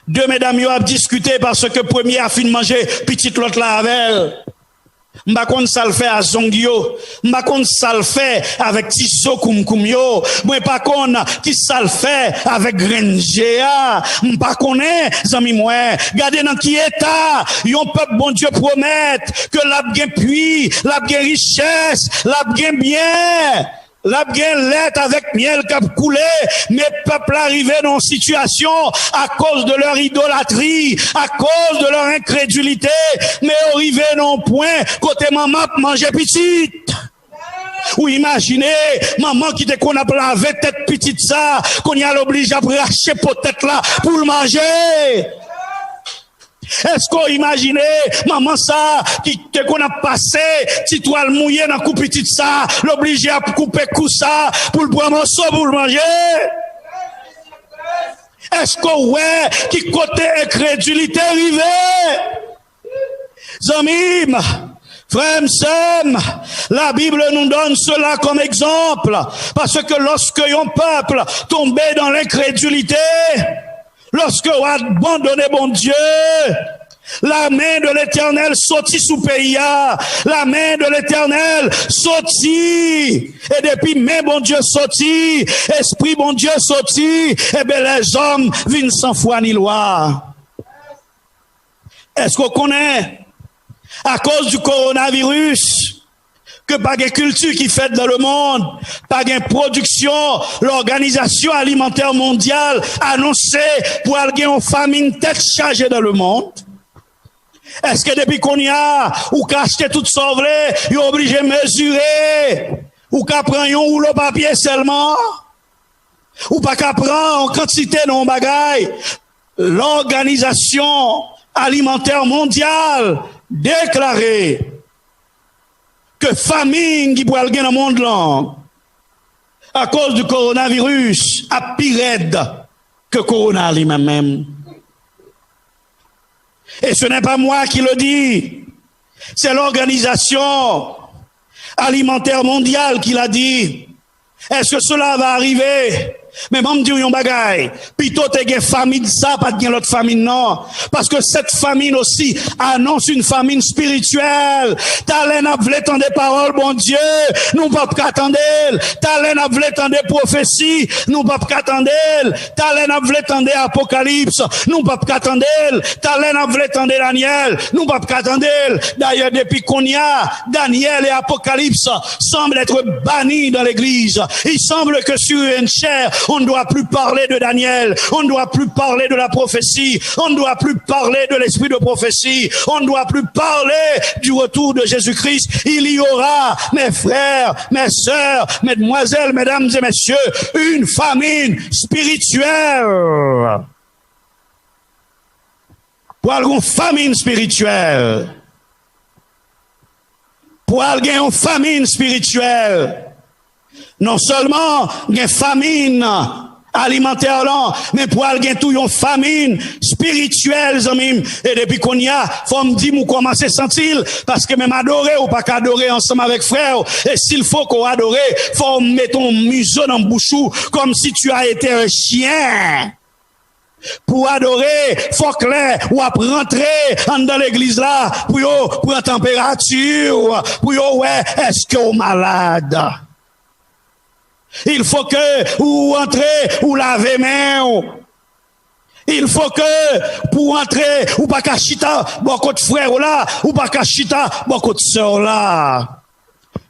Speaker 3: Deux mesdames ont discuté parce que premier a fini de manger, petite l'autre là avec elle. M'pa konn ça le fait à Zongyo, m'pa konn ça le fait avec Tiso Koumkoumyo, m'pa konn qui ça le fait avec Grenjea, m'pa connaît zami moi, gardez dans qui état, yon peuple bon Dieu promet que l'a bien puits, l'a bien richesse, l'a bien bien. La bien lettre avec miel qui a coulé, mais peuple arrivé dans une situation à cause de leur idolâtrie, à cause de leur incrédulité, mais arrivé dans un point côté maman manger petite. Ou imaginez, maman qui te qu'on a lavé tête petite ça, qu'on y a l'obligé à racheter peut-être là pour le manger. Est-ce qu'on imagine, maman ça, qu'on a passé, petite toile mouillée dans coup petite ça, l'obligé à couper coup ça, pour le prendre morceau pour le manger? Est-ce qu'on ouais, qui côté incrédulité arrivé? Zamim, frères, sœurs, la Bible nous donne cela comme exemple, parce que lorsque un peuple tombait dans l'incrédulité, lorsque on a abandonné bon Dieu, la main de l'Éternel sortit sous pays. La main de l'Éternel sortit. Et depuis main bon Dieu sortit, esprit bon Dieu sortit, et bien les hommes viennent sans foi ni loi. Est-ce qu'on connaît, à cause du coronavirus, que pas de culture qui fait dans le monde, pas de production, l'Organisation alimentaire mondiale annoncé pour aller une famine tête chargée dans le monde? Est-ce que depuis qu'on y a, ou qu'à acheter tout sauvé, il est obligé de mesurer, ou qu'à prendre un rouleau papier seulement, ou pas qu'à prendre en quantité dans le bagaille? L'Organisation alimentaire mondiale déclaré que famine qui pourrait aller dans le monde là, à cause du coronavirus, a pire aide que corona lui-même. Et ce n'est pas moi qui le dis, c'est l'Organisation alimentaire mondiale qui l'a dit. Est-ce que cela va arriver? Mais bon, me dire yon bagay, plutôt te gen famine ça, pas de gen l'autre famine non. Parce que cette famine aussi annonce une famine spirituelle. T'allais n'a vle tande paroles, bon Dieu, nous pas qu'attendre. T'allais n'a vle tande prophétie, nous pas qu'attendre. T'allais n'a vle tande apocalypse, nous pas qu'attendre. T'allais n'a vle tande Daniel, nous pas qu'attendre. D'ailleurs, depuis qu'on y a, Daniel et apocalypse semblent être bannis dans l'église. Il semble que sur une chair, on ne doit plus parler de Daniel, on ne doit plus parler de la prophétie, on ne doit plus parler de l'esprit de prophétie, on ne doit plus parler du retour de Jésus-Christ. Il y aura, mes frères, mes sœurs, mesdemoiselles, mesdames et messieurs, une famine spirituelle. Pour avoir une famine spirituelle. Pour avoir une famine spirituelle. Non seulement une famine alimentaire là, mais pour aller tout une famine spirituelle, zamim. Et depuis qu'on y a, faut me dire où commencer à sentir, parce que même adorer ou pas qu'adorer ensemble avec frère, et s'il faut qu'on adore, faut mettre ton museau dans le bouchou, comme si tu as été un chien. Pour adorer, faut clair, ou à rentrer dans l'église là, pour la température, pour ouais, est-ce que vous malade? Il faut que ou entrer ou laver main. Il faut que pour entrer ou pas kachita beaucoup de frères là ou pas kachita beaucoup de sœurs là.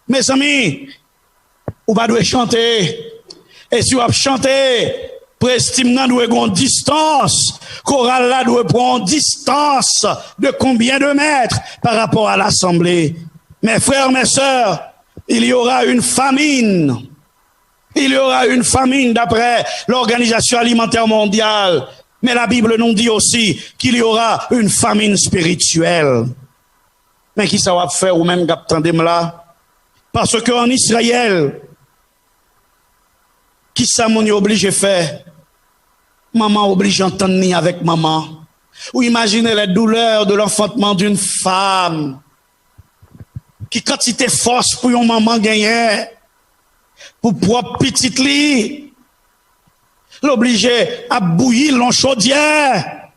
Speaker 3: Mes amis, ou pas doit chanter. Et si vous chanter, Prestime nan doit prendre distance. Chorale là doit prendre distance de combien de mètres par rapport à l'assemblée. Mes frères, mes sœurs, il y aura une famine. Il y aura une famine d'après l'Organisation alimentaire mondiale. Mais la Bible nous dit aussi qu'il y aura une famine spirituelle. Mais qui ça va faire ou même qu'attendez-moi là? Parce qu'en Israël, qui ça mon obligé faire? Maman oblige à entendre ni avec maman. Ou imaginez les douleurs de l'enfantement d'une femme qui quantité force pour une maman gagner pour propre petite lit l'obliger à bouillir l'en chaudière.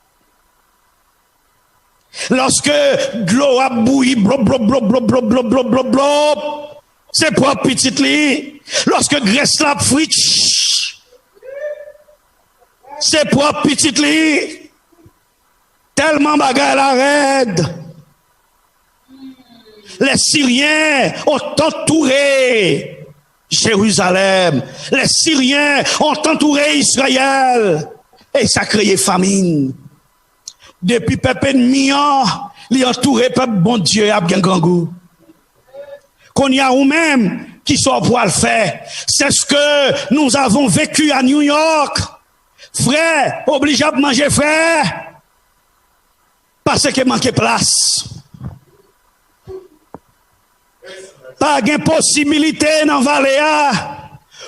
Speaker 3: Lorsque de l'eau a bouilli blob blob blob blob blob blob blob blob blob, c'est propre petite lit. Lorsque graisse la frite, c'est propre petite lit. Tellement bagarre la raide. Les Syriens ont entouré Jérusalem. Les Syriens ont entouré Israël. Et ça a créé famine. Depuis peuple ennemi, il a entouré peuple bon Dieu à bien grand goût. Qu'on y a ou même qui sont pour le faire. C'est ce que nous avons vécu à New York. Frère, obligé à manger frère. Parce qu'il manquait place. Pas de possibilité dans la vallée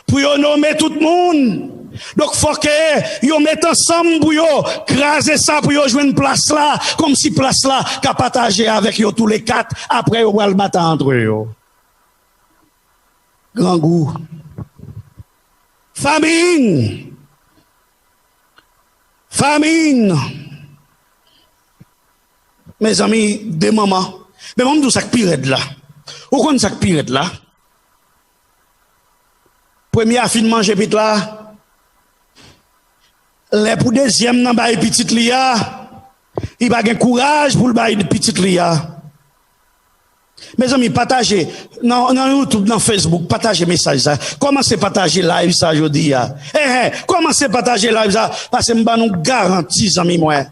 Speaker 3: pour nommer tout le monde. Donc, il faut que vous mettez ensemble pour craser ça, pour jouer une place là, comme si place là, qu'a partagé avec vous tous les quatre, après vous allez le battre entre eux. Grand goût. Famine. Famine. Mes amis, des mamans. Mais moi, je dis ça pire là. Où qu'on ça pire là? Premier afin de manger pit là. Les pour deuxième nan bail petite lia. Il pas gain courage pour le bail petite lia. Mes amis, partagez dans YouTube, dans Facebook, partagez message ça. Commencez à partager live ça aujourd'hui. Commencez à partager live ça parce que m'ba nous garantis amis moi.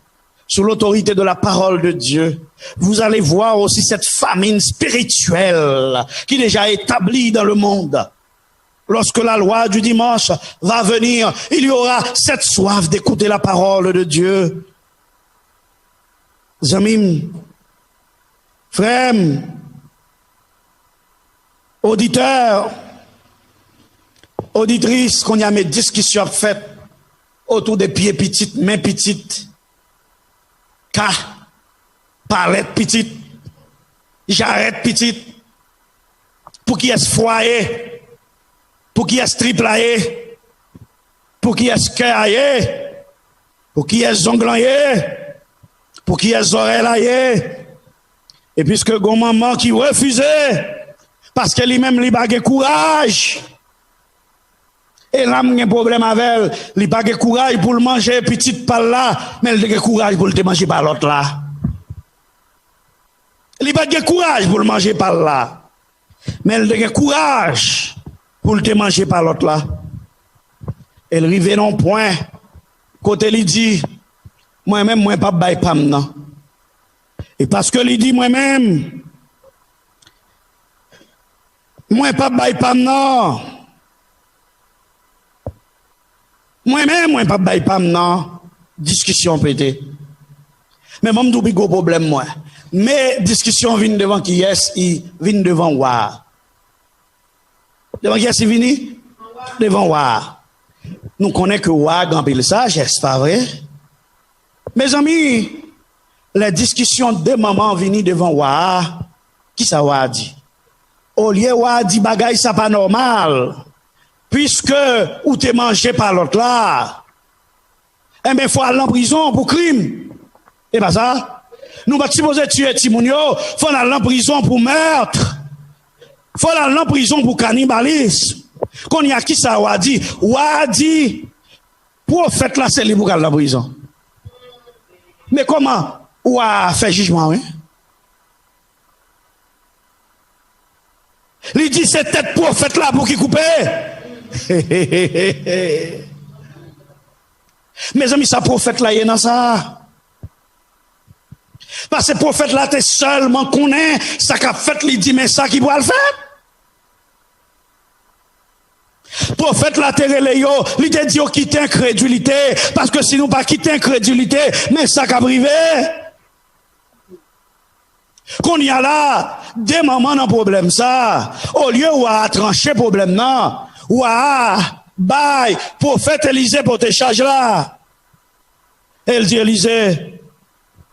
Speaker 3: Sous l'autorité de la parole de Dieu, vous allez voir aussi cette famine spirituelle qui est déjà établie dans le monde. Lorsque la loi du dimanche va venir, il y aura cette soif d'écouter la parole de Dieu. Amis, frères, auditeurs, auditrices, qu'on y a mes discussions faites autour des pieds petites, mains petites, cas, palette petite, j'arrête petite, pour qui est foyer, pour qui est triplaye, pour qui est cœuraillé, pour qui est zonglaillé, pour qui est oreillé. Et puisque gon maman qui refusait, parce que lui-même il n'a pas courage, et là, il y a un problème avec elle. Il n'a pas de courage pour le manger petite par là, mais il a de courage pour le manger par l'autre là. Il n'a pas de courage pour le manger par là, mais il a de courage pour le manger par l'autre là. Elle arrive non point, côté il dit, moi-même, moi pas bail pam non. Et parce que il dit moi-même, moi pas bail pam non. Moi-même, moi, pas bail pam, non. Discussion pété. Mais moi, m'dou gros problème, moi. Mais discussion vient devant qui est, il vient devant Wa. Devant qui est, il vient? Devant Wa. Nous connaissons que Wa, grand pile sagesse, pas vrai? Mes amis, les discussions de maman viennent devant Wa. Qui ça Wa dit? Au lieu Wa dit bagay, ça pas normal. Puisque ou t'es mangé par l'autre là, eh bien, il faut aller en prison pour crime. Et pas ça? Nous pas supposer tuer Timounio, il faut aller en prison pour meurtre. Il faut aller en prison pour cannibalisme. Qu'on y a qui ça Wadi? Wadi, prophète là, c'est lui pour aller en prison. Mais comment? Ou a fait jugement, oui? Il dit c'est tête prophète là pour qui couper. Mes amis, ça prophète là, il y a dans ça. Parce que prophète là, t'es seulement connaît, ça qu'a fait, il dit, mais ça qui doit le faire. Prophète là, t'es relé, il te dit, quitte incrédulité, parce que si nous pas quitter incrédulité, mais ça qu'a privé. Qu'on y a là, des moments dans problème ça, au lieu où à trancher problème non, ou à bye, prophète Élisée pour te charger là. Elle dit Élisée,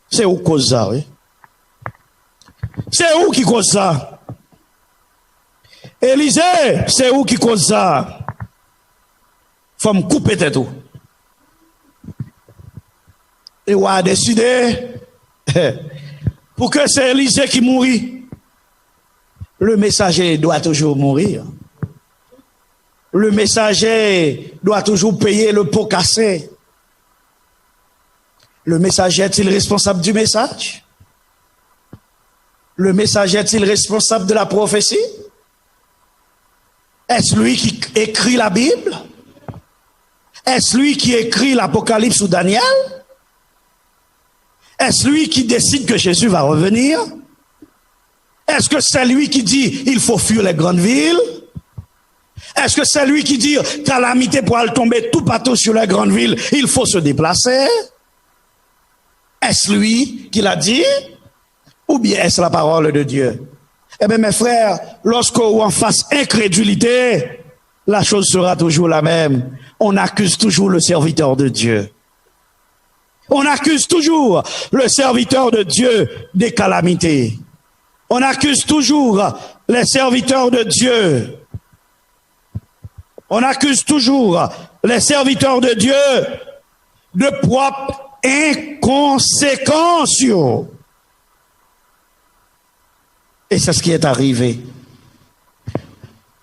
Speaker 3: c'est où cause ça, oui? C'est où qui cause ça? Élisée, c'est où qui cause ça? Faut me couper tête tout. Et on a décidé pour que c'est Élisée qui mourit. Le messager doit toujours mourir. Le messager doit toujours payer le pot cassé. Le messager est-il responsable du message? Le messager est-il responsable de la prophétie? Est-ce lui qui écrit la Bible? Est-ce lui qui écrit l'Apocalypse ou Daniel? Est-ce lui qui décide que Jésus va revenir? Est-ce que c'est lui qui dit il faut fuir les grandes villes? Est-ce que c'est lui qui dit calamité pour aller tomber tout partout sur les grandes villes, il faut se déplacer? Est-ce lui qui l'a dit? Ou bien est-ce la parole de Dieu? Eh bien mes frères, lorsqu'on en face incrédulité, la chose sera toujours la même. On accuse toujours le serviteur de Dieu. On accuse toujours le serviteur de Dieu des calamités. On accuse toujours les serviteurs de Dieu. On accuse toujours les serviteurs de Dieu de propres inconséquences. Et c'est ce qui est arrivé.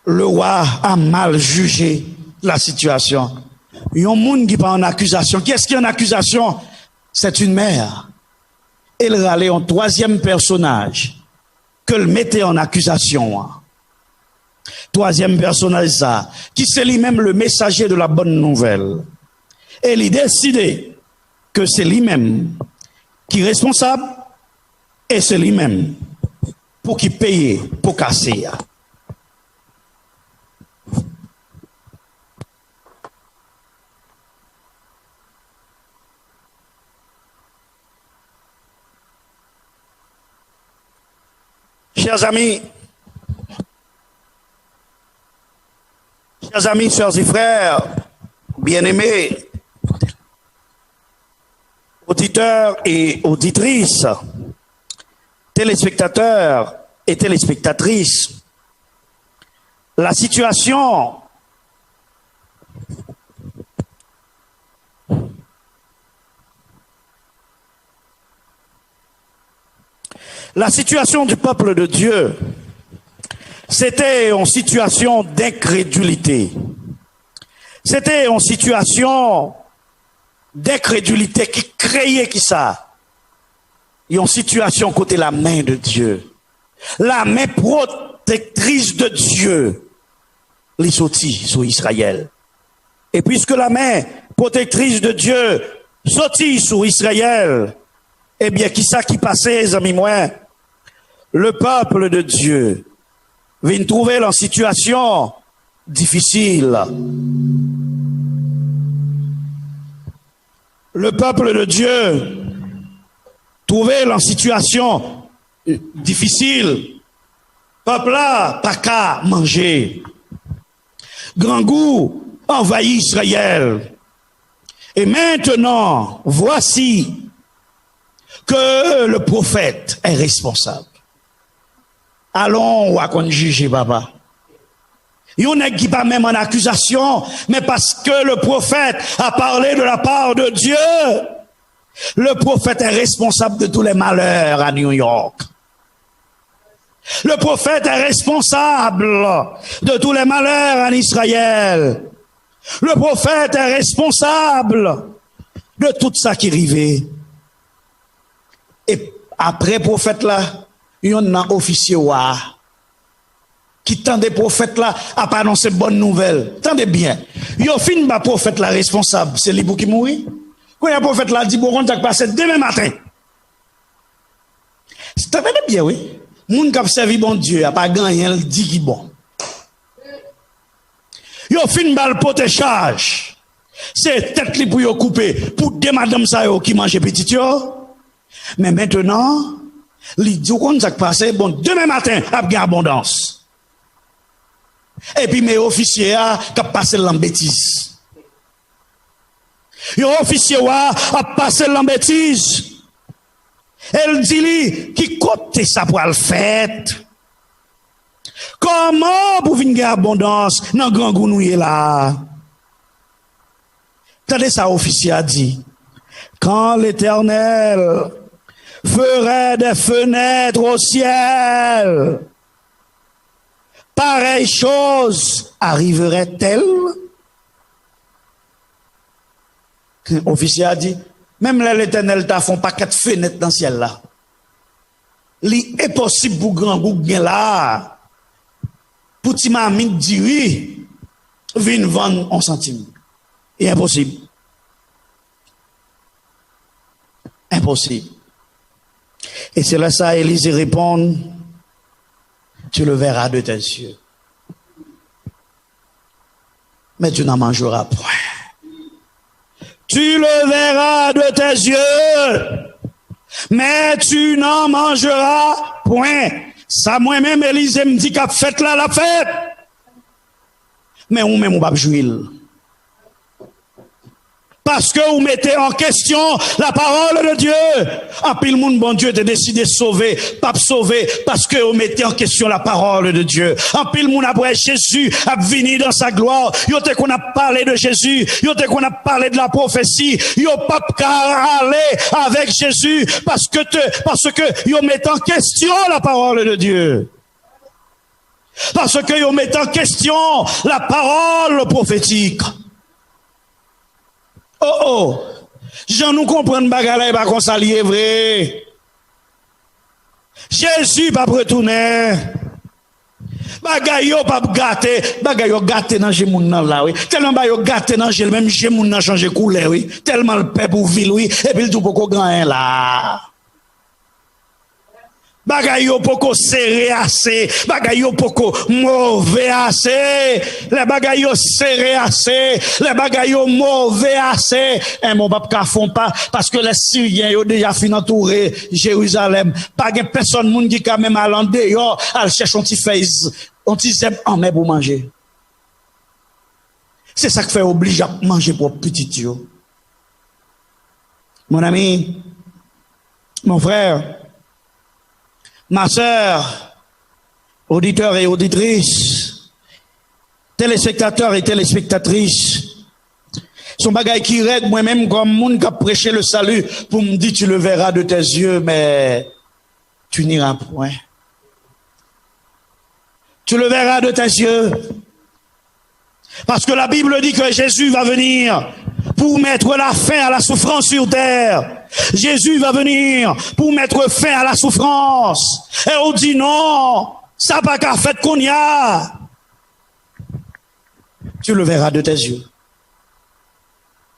Speaker 3: Le roi a mal jugé la situation. Il y a un monde qui part en accusation. Qui est-ce qui est en accusation? C'est une mère. Elle râlait en troisième personnage que le mettait en accusation. Troisième personnage, ça, qui c'est lui-même le messager de la bonne nouvelle. Et il décidait que c'est lui-même qui est responsable et c'est lui-même pour qui paye pour casser. Chers amis, sœurs et frères, bien-aimés, auditeurs et auditrices, téléspectateurs et téléspectatrices, la situation du peuple de Dieu, c'était en situation d'incrédulité. C'était en situation d'incrédulité qui créait qui ça. Et en situation côté la main de Dieu. La main protectrice de Dieu. Les sortit sur Israël. Et puisque la main protectrice de Dieu sortit sur Israël, eh bien, qui ça qui passait, les amis moi? Le peuple de Dieu vient trouver en situation difficile. Le peuple de Dieu trouvait en situation difficile. Peuple là, pas qu'à manger. Grand goût envahit Israël. Et maintenant, voici que le prophète est responsable. Allons, on juger, papa. Il y en a qui pas même en accusation, mais parce que le prophète a parlé de la part de Dieu. Le prophète est responsable de tous les malheurs à New York. Le prophète est responsable de tous les malheurs en Israël. Le prophète est responsable de tout ça qui arrivait. Et après prophète là, il y a un officier qui tend des prophètes là à pas annoncer bonne nouvelle. Tendez bien. Il y a fin de prophète là responsable, c'est lui qui mourit. Quand le prophète l'a dit, bon, contact passé demain matin. C'est très bien, oui. Moun qui a servi bon Dieu, a pas gagné, il dit qu'il bon. Yo fin bal pote charge. C'est tête li pour yo couper, pour des madame ça yo qui mange petit yo. Mais maintenant, li dit qu'on ça passé, bon, demain matin, a bien abondance. Et puis mes officiers a passé l'embêtise. Yo officier a passé l'embêtise. Elle dit lui qui côté ça pour le fait. Comment pour venir abondance dans grand gounouye là? Tendez ça officier a dit. Quand l'Éternel ferait des fenêtres au ciel, pareille chose arriverait-elle? Officier a dit, même l'Éternel t'a fait un paquet de fenêtres dans le ciel là. Il est possible pour grand goup là. Pour ti mamie dire oui, vin vendre 1 centime. C'est impossible. Impossible. Et c'est là ça, Élisée répond, tu le verras de tes yeux. Mais tu n'en mangeras point. Tu le verras de tes yeux, mais tu n'en mangeras point. Ça, moi-même, Élisée me dit qu'a fait là la fête. Mais on même, on va jouer. Parce que vous mettez en question la parole de Dieu. En pile monde, bon Dieu, de décider de sauver, pas sauver, parce que vous mettez en question la parole de Dieu. En pile monde, après Jésus a venu dans sa gloire. Yo te qu'on a parlé de Jésus. Yo te qu'on a parlé de la prophétie. Yo pas aller avec Jésus parce que yo mettez en question la parole de Dieu. Parce que yo mettez en question la parole prophétique. Oh, j'en nous comprendre bagarre pas qu'on s'allie vrai. Jésus pas retourner. Bagay yo pas gâté, bagay yo gâté dans chez moun nan là oui. Tellement ba yo gâté dans chez même chez moun nan changer couleur oui. Tellement le peuple pour ville oui et puis tout poko grand là. Bagay yo poko serré assez, bagay yo poko mauvais assez, les bagay yo serré assez, les bagay yo mauvais assez. Et mon papa font pas parce que les Syriens yo déjà fin entouré Jérusalem. Pas de personne moun qui quand même aller dehors, al cherche un petit fez, un petit zeb en mer pour manger. C'est ça qui fait obligé à manger pour petit yo. Mon ami, mon frère, ma sœur, auditeurs et auditrices, téléspectateurs et téléspectatrices, son bagay qui règle moi-même comme monde qui a prêché le salut pour me dire tu le verras de tes yeux, mais tu n'iras point. Tu le verras de tes yeux. Parce que la Bible dit que Jésus va venir pour mettre la fin à la souffrance sur terre. Jésus va venir pour mettre fin à la souffrance. Et on dit non, ça pas qu'à fait qu'on y a. Tu le verras de tes yeux.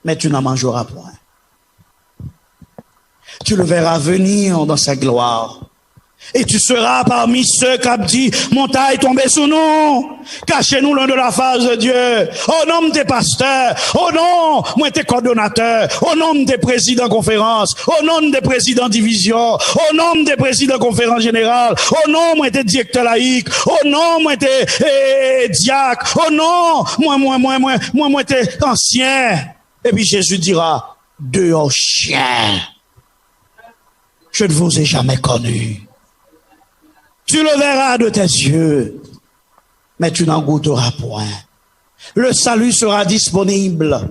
Speaker 3: Mais tu n'en mangeras point. Tu le verras venir dans sa gloire. Et tu seras parmi ceux qui ont dit, montagne tombée sous nous, cachez-nous loin de la face de Dieu. Au nom des pasteurs, au nom, moi t'es coordonnateur, au nom des présidents conférences, au nom des présidents division, au nom des présidents conférences générales, au nom, moi t'es directeur laïque, au nom, moi t'es diacre, au nom, moi t'es ancien. Et puis Jésus dira, dehors chien, je ne vous ai jamais connu. Tu le verras de tes yeux, mais tu n'en goûteras point. Le salut sera disponible.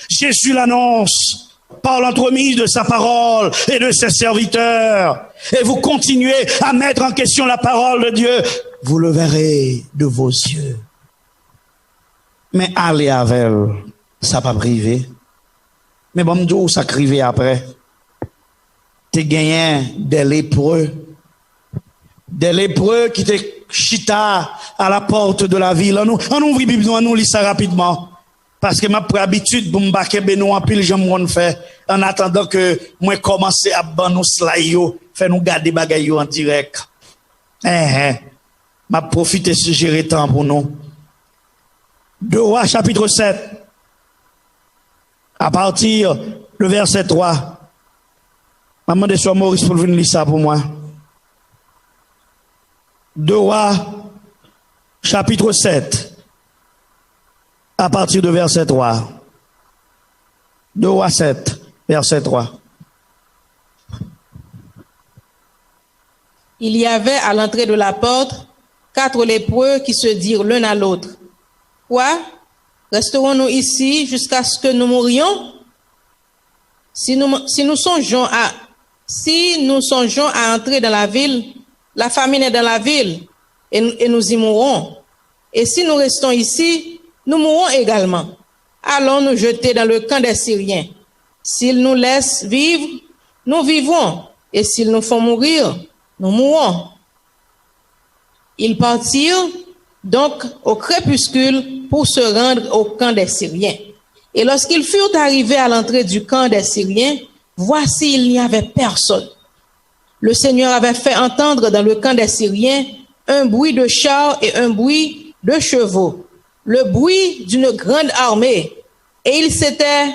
Speaker 3: Jésus l'annonce par l'entremise de sa parole et de ses serviteurs. Et vous continuez à mettre en question la parole de Dieu. Vous le verrez de vos yeux. Mais allez avec elle, ça pas privé. Mais bon, d'où ça crivé après? T'es gagné des lépreux. Des lépreux qui étaient chita à la porte de la ville. On ouvre la Bible, on nous lit ça rapidement. Parce que ma pour habitude pour m'baquer nous en pile j'aime faire en attendant que moi commencer à ban nous slide yo, faire nous garder bagay yo en direct. M'a profiter suggérer temps pour nous. 2 Rois chapitre 7 à partir le verset 3. Maman de Soeur Maurice pour venir lire ça pour moi. 2 Rois chapitre 7 à partir de verset 3. 2 Rois 7 verset 3.
Speaker 2: Il y avait à l'entrée de la porte 4 lépreux qui se dirent l'un à l'autre: Quoi? Resterons-nous ici jusqu'à ce que nous mourions? Si nous songeons à entrer dans la ville, la famine est dans la ville, et nous y mourrons. Et si nous restons ici, nous mourrons également. Allons nous jeter dans le camp des Syriens. S'ils nous laissent vivre, nous vivons, et s'ils nous font mourir, nous mourrons. Ils partirent donc au crépuscule pour se rendre au camp des Syriens. Et lorsqu'ils furent arrivés à l'entrée du camp des Syriens, voici, il n'y avait personne. Le Seigneur avait fait entendre dans le camp des Syriens un bruit de chars et un bruit de chevaux, le bruit d'une grande armée. Et ils s'étaient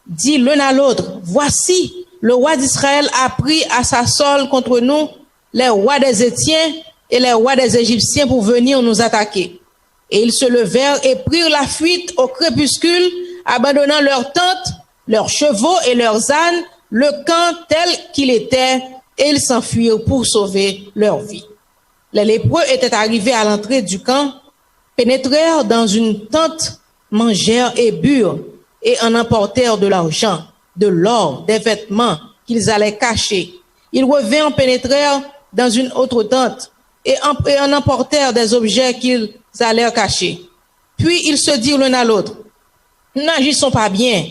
Speaker 2: dit l'un à l'autre: Voici, le roi d'Israël a pris à sa solde contre nous les rois des Hétiens et les rois des Égyptiens pour venir nous attaquer. Et ils se levèrent et prirent la fuite au crépuscule, abandonnant leurs tentes, leurs chevaux et leurs ânes, le camp tel qu'il était, et ils s'enfuirent pour sauver leur vie. Les lépreux étaient arrivés à l'entrée du camp, pénétrèrent dans une tente, mangèrent et burent, et en emportèrent de l'argent, de l'or, des vêtements qu'ils allaient cacher. Ils revinrent, pénétrèrent dans une autre tente, et en emportèrent des objets qu'ils allèrent cacher. Puis ils se dirent l'un à l'autre: Nous n'agissons pas bien.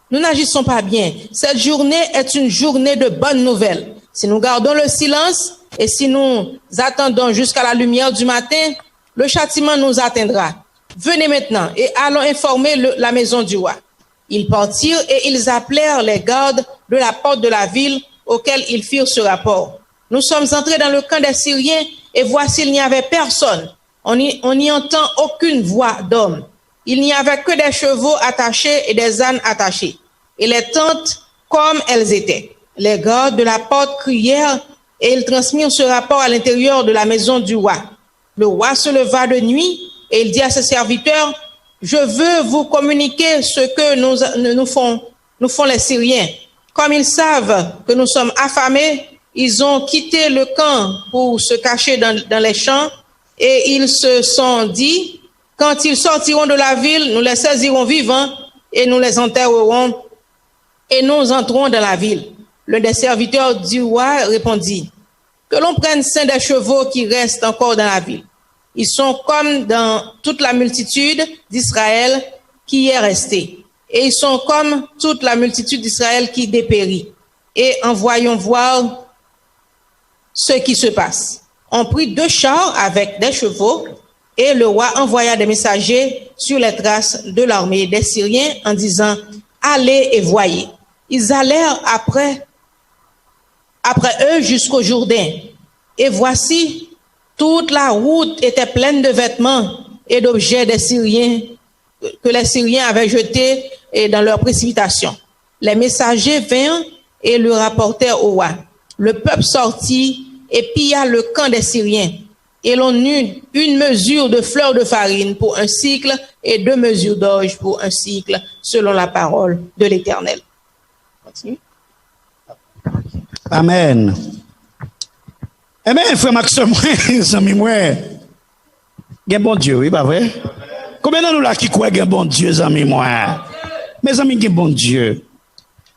Speaker 2: Nous n'agissons pas bien. Cette journée est une journée de bonnes nouvelles. Si nous gardons le silence et si nous attendons jusqu'à la lumière du matin, le châtiment nous atteindra. Venez maintenant et allons informer la maison du roi. Ils partirent et ils appelèrent les gardes de la porte de la ville, auxquels ils firent ce rapport. Nous sommes entrés dans le camp des Syriens et voici, il n'y avait personne. On n'y entend aucune voix d'homme. Il n'y avait que des chevaux attachés et des ânes attachés, et les tentes comme elles étaient. Les gardes de la porte crièrent et ils transmirent ce rapport à l'intérieur de la maison du roi. Le roi se leva de nuit et il dit à ses serviteurs: Je veux vous communiquer ce que nous font les Syriens. Comme ils savent que nous sommes affamés, ils ont quitté le camp pour se cacher dans les champs, et ils se sont dit: Quand ils sortiront de la ville, nous les saisirons vivants et nous les enterrerons et nous entrerons dans la ville. L'un des serviteurs du roi répondit: Que l'on prenne 5 des chevaux qui restent encore dans la ville. Ils sont comme dans toute la multitude d'Israël qui est restée. Et ils sont comme toute la multitude d'Israël qui dépérit. Et envoyons voir ce qui se passe. On prit 2 chars avec des chevaux, et le roi envoya des messagers sur les traces de l'armée des Syriens en disant: Allez et voyez. Ils allèrent après eux jusqu'au Jourdain. Et voici, toute la route était pleine de vêtements et d'objets des Syriens que les Syriens avaient jetés dans leur précipitation. Les messagers vinrent et le rapportèrent au roi. Le peuple sortit et pilla le camp des Syriens. Et l'on eut une mesure de fleurs de farine pour un cycle et 2 mesures d'orge pour un cycle, selon la parole de l'Éternel. Continue.
Speaker 3: Amen. Amen, frère Maxime, ami moi. Gen bon Dieu, oui, pas vrai? Combien de nous là qui croient gen bon Dieu, ami moi? Mes amis, gen bon Dieu.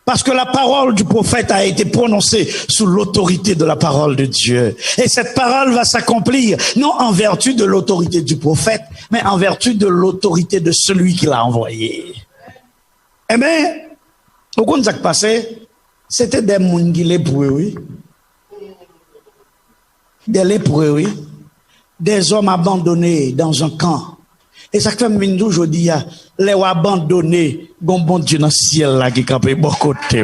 Speaker 3: Parce que la parole du prophète a été prononcée sous l'autorité de la parole de Dieu. Et cette parole va s'accomplir, non en vertu de l'autorité du prophète, mais en vertu de l'autorité de celui qui l'a envoyé. Eh bien, au compte ça qui passait, c'était des gens qui lépreux, oui. Des lépreux, oui. Des hommes abandonnés dans un camp. Et ça fait même aujourd'hui, les ou abandonner, bon Dieu dans le ciel là qui campé bon côté.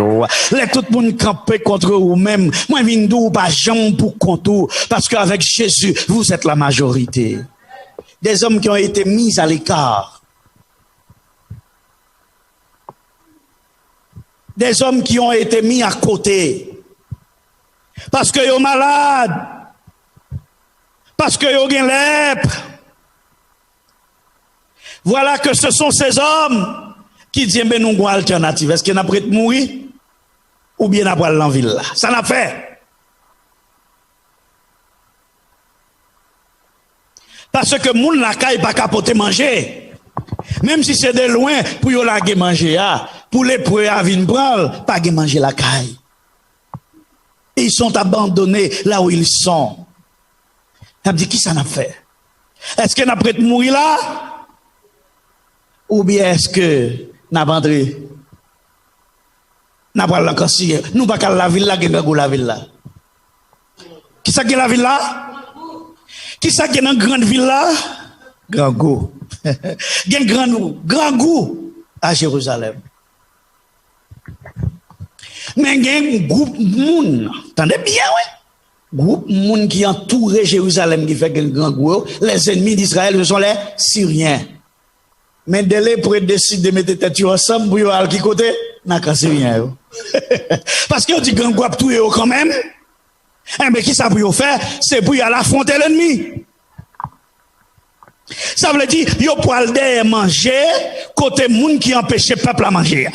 Speaker 3: Les tout le monde campé contre vous-même. Moi, vindou pas jamais pour contre parce qu'avec Jésus, vous êtes la majorité. Des hommes qui ont été mis à l'écart. Des hommes qui ont été mis à côté. Parce que sont malades. Parce que sont lèpre. Voilà que ce sont ces hommes qui disent, mais nous avons une alternative. Est-ce qu'il y a prêt de mourir? Ou bien après dans la ville là? Ça n'a fait. Parce que moun la caille pas capoter manger. Même si c'est de loin, pour yon la manger, pour les prêts à venir prendre, pas manger la caille. Ils sont abandonnés là où ils sont. Elle me dit, qui ça n'a fait? Est-ce qu'on a prêt de mourir là? Ou bien est-ce que n'a pas entré? N'a pas encore si nous pas la ville là, la ville là. Qui ça qui la ville là? Qui ça qui est dans grande ville là? Grand goût. Grand goût à Jérusalem. Mais il y a un groupe moun, attendez bien ouais. Groupe moun qui entoure Jérusalem qui fait un grand goût. Les ennemis d'Israël, ce sont les Syriens. Mais dès les pour décider de mettre tête ensemble pour aller qui côté, n'a qu'à Syrien. Parce que on dit grand groupe tout quand même. Mais qui ça pour faire? C'est pour aller affronter l'ennemi. Ça veut dire, yo pour aller manger, côté moun qui empêche le peuple à manger.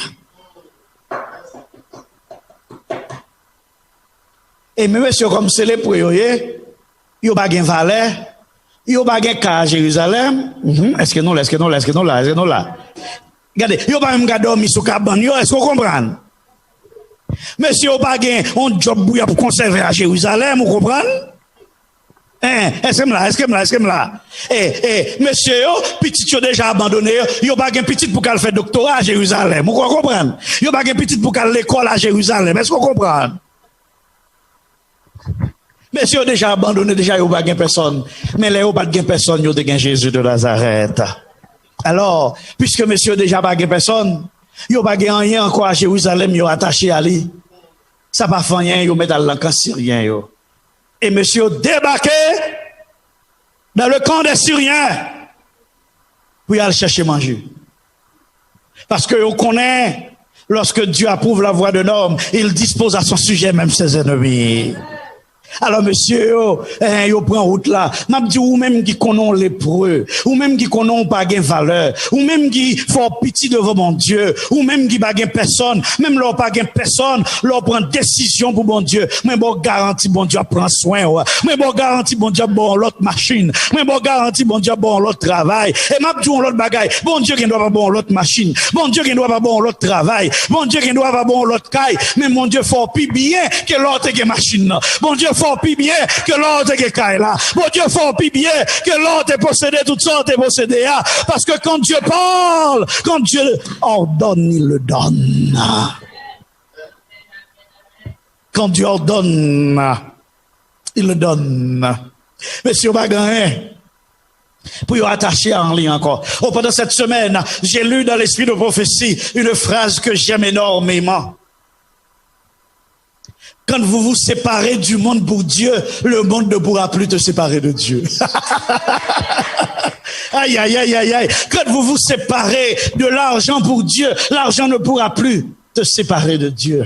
Speaker 3: Et même monsieur comme c'est les pour yo pas gain valeur, yo pas gain cas à Jérusalem. Est-ce que non là? Regardez, yo pas même dormir sous cabane yo, est-ce qu'on comprend? Monsieur yo pas gain on job pour conserver à Jérusalem, vous comprenez? Est-ce que là? Monsieur yo, petit yo déjà abandonné, yo pas gain petit pour qu'elle fait doctorat à Jérusalem, vous comprenez? Yo pas gain petit pour qu'elle l'école à Jérusalem, est-ce qu'on comprend? Monsieur déjà abandonné, déjà yo pas gain personne, mais les yo pas gain personne, yo te gain Jésus de Nazareth. Alors, puisque monsieur déjà pas gain personne, yo pas gain rien encore à Jérusalem, yo attaché à lui. Ça pas fait rien, yo met dans le camp syrien yo. Et monsieur débarqué dans le camp des Syriens pour y aller chercher manger. Parce que on connaît, lorsque Dieu approuve la voix d'un homme, il dispose à son sujet même ses ennemis. Alors monsieur yo prend route là, m'a dit ou même qui connaît lépreux, ou même qui connaît pas gain valeur, ou même qui fort pitié devant mon Dieu, ou même qui pas gain personne, même leur pas gain personne, leur prend décision pour mon Dieu. Mais bon garantie bon Dieu prend soin, mais bon garantie bon Dieu bon l'autre machine, mais bon garantie bon Dieu bon l'autre travail. Et m'a dit l'autre bagaille, bon Dieu qui doit pas bon l'autre machine, bon Dieu qui doit pas bon l'autre travail, bon Dieu qui doit pas bon l'autre caille, mais mon Dieu fort plus bien que l'autre qui machine. Bon Dieu fort plus bien que l'autre qui est là. Bon Dieu fort plus bien que l'autre est possédé, toutes sortes est possédé. Parce que quand Dieu parle, quand Dieu ordonne, il le donne. Quand Dieu ordonne, il le donne. Mais si on va gagner, pour y attacher en ligne encore. Pendant cette semaine, j'ai lu dans l'esprit de prophétie une phrase que j'aime énormément. Quand vous vous séparez du monde pour Dieu, le monde ne pourra plus te séparer de Dieu. Aïe, aïe, aïe, aïe, aïe. Quand vous vous séparez de l'argent pour Dieu, l'argent ne pourra plus te séparer de Dieu.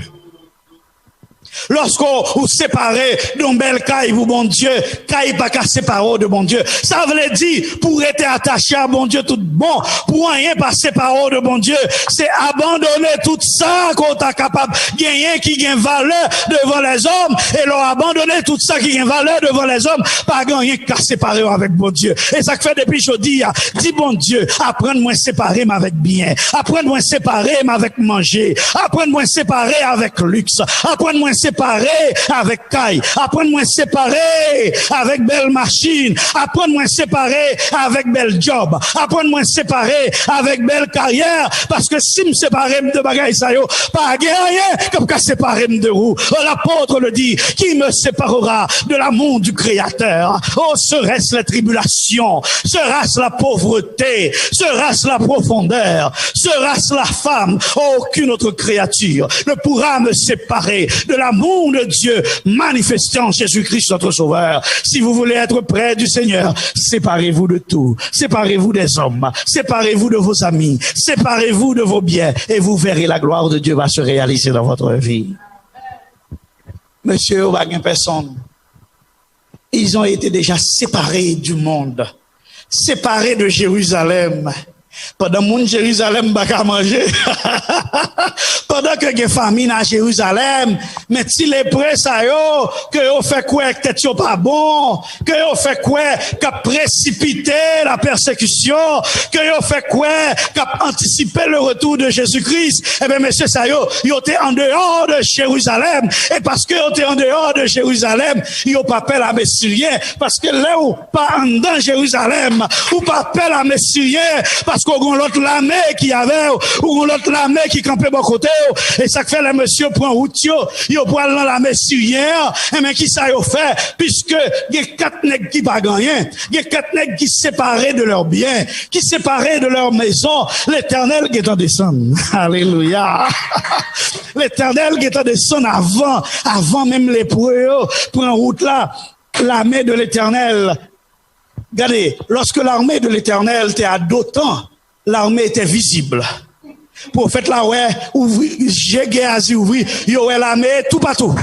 Speaker 3: Lorsqu'on vous séparez d'un bel caille pour bon Dieu, caille pas qu'à séparer de bon Dieu. Ça veut dire, pour être attaché à bon Dieu tout bon, pour rien pas séparer de bon Dieu, c'est abandonner tout ça qu'on t'a capable gagner qui gagne valeur devant les hommes, et leur abandonner tout ça qui gagne valeur devant les hommes, pas gagner qu'à séparer avec bon Dieu. Et ça fait depuis jeudi, dis bon Dieu, apprends-moi à séparer avec bien, apprends-moi à séparer avec manger, apprends-moi à séparer avec luxe, apprends-moi à séparer avec caille, apprendre à séparer avec belle machine, apprendre à séparer avec bel job, apprendre à séparer avec belle carrière, parce que si me séparer de bagaille ça yo, pas rien comme qu'à séparer de vous. L'apôtre le dit, qui me séparera de l'amour du Créateur? Oh, serait-ce la tribulation, sera-ce la pauvreté, sera-ce la profondeur, sera-ce la femme? Aucune autre créature ne pourra me séparer de l'amour de Dieu manifesté en Jésus-Christ notre Sauveur. Si vous voulez être près du Seigneur, séparez-vous de tout, séparez-vous des hommes, séparez-vous de vos amis, séparez-vous de vos biens, et vous verrez la gloire de Dieu va se réaliser dans votre vie. Monsieur, personne, ils ont été déjà séparés du monde, séparés de Jérusalem. Pendant que Jérusalem n'a pas manger, pendant que les familles à Jérusalem, mais si les prêts ça yo, que yo fait quoi que t'es pas bon, que yo fait quoi qu'a précipité la persécution, que yo fait quoi qu'a anticipé le retour de Jésus-Christ, eh bien monsieur ça yo était en dehors de Jérusalem, et parce que yo était en dehors de Jérusalem, yo pas appel à Messirien, parce que là ou pas en dans Jérusalem, ou pas appel à Messirien, parce qu'on l'autre l'armée qui avait, ou l'autre l'armée qui campait bon côté, et ça fait le monsieur prend route yo prend dans la Messirien, et mais qui ça yo fait, puisque il y a 4 nègres qui pas gagné, il y a 4 nègres qui séparés de leurs biens, qui séparés de leur maison, l'Éternel qui est en descendre. Alléluia. L'Éternel qui est en descendre avant même les preux prend route là, l'armée de l'Éternel. Regardez, lorsque l'armée de l'Éternel était à d'autant, l'armée était visible. Prophète là, ouais, j'ai Géasi ouvri, il y aurait l'armée tout partout.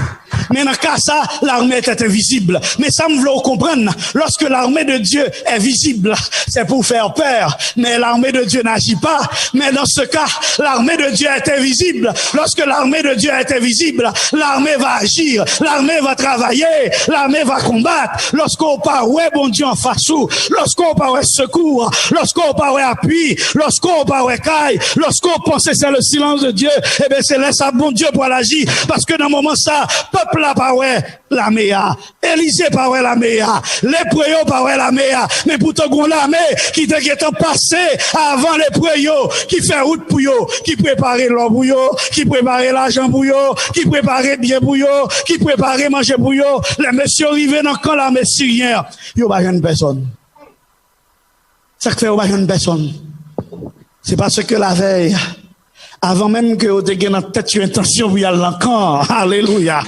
Speaker 3: Mais dans le cas ça, l'armée était invisible. Mais ça me veut comprendre, lorsque l'armée de Dieu est visible, c'est pour faire peur. Mais l'armée de Dieu n'agit pas. Mais dans ce cas, l'armée de Dieu est invisible. Lorsque l'armée de Dieu est invisible, l'armée va agir, l'armée va travailler, l'armée va combattre. Lorsqu'on parle, ouais, bon Dieu en face ou, lorsqu'on parle secours, lorsqu'on parle appui, lorsqu'on parle caille, lorsqu'on pense que c'est le silence de Dieu, eh bien c'est là ça, bon Dieu pour l'agir. Parce que dans le moment ça, peuple là pas ouais la meilleure, Élisée pas ouais la meilleure, les préaux pas ouais la meilleure, mais pourtant qu'on l'armée qui était passé avant les préaux, qui fait route pour yo, qui préparait l'eau pour yo, qui préparait l'argent pour yo, qui préparait bien pour yo, qui préparait manger pour yo, les messieurs arrivés dans quand l'armée syrienne, yo pas une personne. Ça fait yo pas une personne. C'est parce que la veille, avant même que vous ayez dans tête une intention pour y aller encore, alléluia.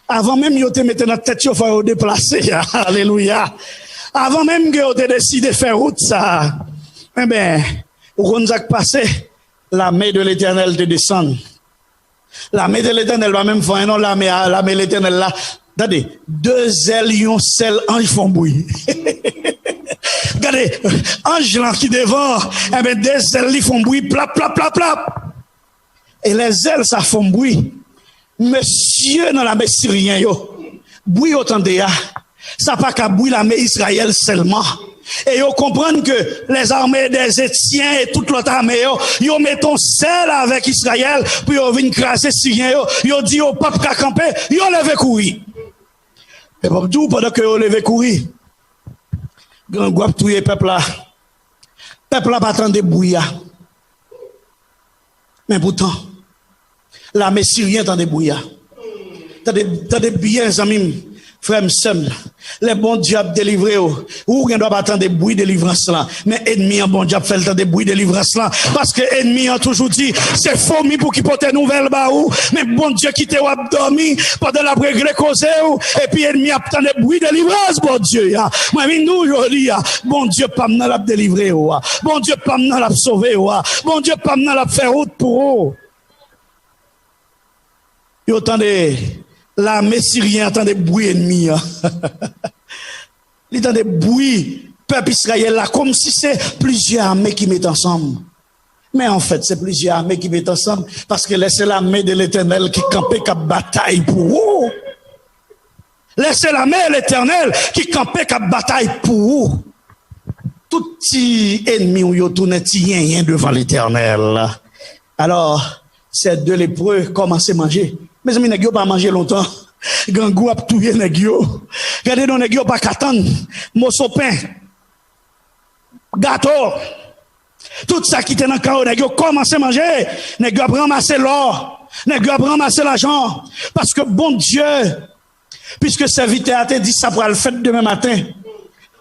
Speaker 3: Avant même que vous mettez dans tête il faut vous déplacer, alléluia. Avant même que vous décidé de faire route ça, eh bien, vous avez passé, la main de l'Éternel te descend. La main de l'Éternel va même faire, non, la main de l'Éternel là. Regardez, 2 ailes, yon seul ange font bruit. Regardez, ange là qui devant, eh bien, 2 ailes, ils font bruit, plap, plap, plap, plap. Et les ailes, ça font bruit. Monsieur, dans la mer syrien, yo, bruit autant de ya. Ça pas qu'à bruit la mer Israël seulement. Et yo comprendre que les armées des Étiens et toute l'autre armée, yo mettons seul avec Israël, puis yo viennent craser Syrien, yo dit au peuple qu'à camper, yo levé courir. Et pour tout, pendant que yo levé courir, grand groupe touye peuple là pas attendre bruit. Mais pourtant, l'armée syrienne dans des brouillards. T'as bien, amis, frères, sœurs, les bons Dieu a délivré, ou on doit pas attendre des bruits de délivrance là. Mais ennemi, bon Dieu a fait le temps des bruits de délivrance là. Parce que ennemi a toujours dit, c'est faux, pour qui porte nouvelle baou. Mais bon Dieu qui t'a dormi, pendant la réglé causé, et puis ennemi a attendu des bruits de délivrance, bon Dieu, moi, nous, aujourd'hui, bon Dieu, pas m'en l'a délivré, bon Dieu, pas m'en l'a sauvé, bon Dieu, pas m'en l'a fait route pour eux. Yo attendez, l'armée syrienne attend des bruits ennemis. Il entend des bruits, peuple Israël là, comme si c'est plusieurs armées qui mettent ensemble. Mais en fait, c'est plusieurs armées qui mettent ensemble, parce que laissez l'armée de l'Éternel qui campait cap bataille pour vous. Laissez l'armée de l'Éternel qui campait cap bataille pour vous. Tout petit ennemi ou yo tourne rien devant l'Éternel. Alors, ces 2 lépreux commencent à manger. Mes amis, nèg yo pas manger longtemps. Gangou a touyer nèg yo. Regardez non nèg yo pas qu'attendre. Morceau pain. Gâteau. Tout ça qui était dans le carreau, nèg yo commencé à manger. Nèg yo ramasser l'or. Nèg yo ramasser l'argent. Parce que bon Dieu, puisque serviteur a dit ça pour le faire demain matin.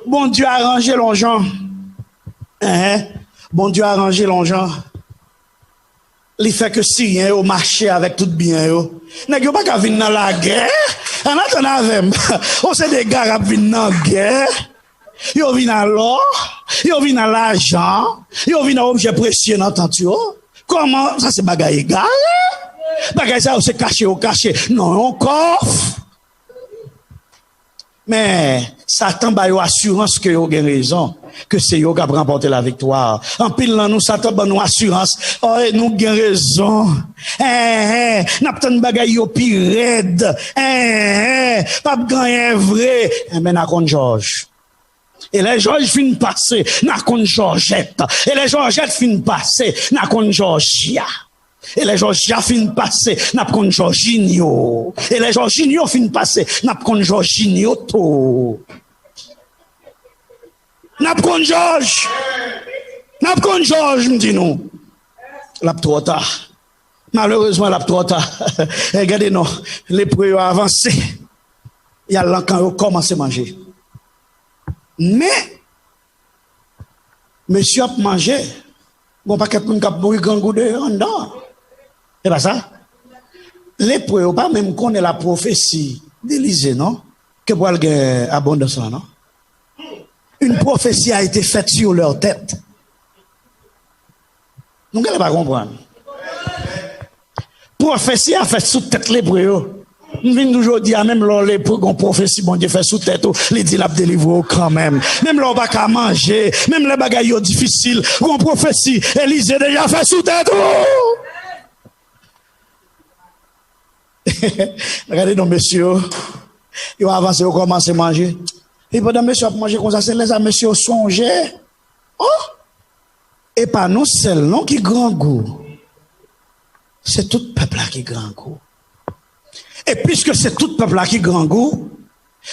Speaker 3: Bon Dieu a arrangé l'argent. Bon Dieu a arrangé l'argent. Il fait que si rien au marché avec tout bien yo. Nèg yo pas ka venir dans la guerre. En attendant avec on c'est des gars qui viennent dans la guerre. Yo viennent à l'or, yo viennent à l'argent, yo viennent à objet précieux dans tantu. Comment ça c'est bagaille égal? Bagaille ça c'est caché au caché. Non, on coffre. Mais Satan ba yo assurance que yo gen raison, que c'est yo qui a remporté la victoire. En pile là nous Satan ba nous assurance, oh nous gen raison. N'a pas de bagaille yo pi raide. Pas gagner vrai. Mais n'a kon Georges. Et les Georges finissent passer, n'a kon Georgette. Et les Georgettes finissent passer, n'a kon Georgia. Et les Georgia finissent passer, n'a kon Georginio. Et les Georginio finissent passer, n'a kon Georginio to. N'a kon Georges. N'a kon Georges, me dit nous. La trop tard. Malheureusement, la trop tard. Regardez, non, les prix ont avancé. Il y a l'encan qui commence à manger. Mais, monsieur a mangé. Bon, pas quelqu'un qui a boui gangou de randon. C'est pas ça? Les preuves, pas même qu'on ait la prophétie d'Élysée, non? Que pour avoir abondance, non? Une prophétie a été faite sur leur tête. Nous n'allons pas comprendre. Prophétie a fait sous tête les preuves. Nous venons toujours dire, même lors les prophéties, bon Dieu fait sous tête, les dit la délivre quand même. Même lors pas qu'à manger, même les bagailles difficiles, bon prophétie, Élysée déjà fait sous tête. Regardez nos messieurs, ils ont avancé, ils ont commencé à manger. Et pendant que messieurs ont mangé comme ça, c'est les messieurs songeaient. Oh! Et pas nous seuls, non, qui grand goût. C'est tout le peuple là qui grand goût. Et puisque c'est tout le peuple là qui grand goût,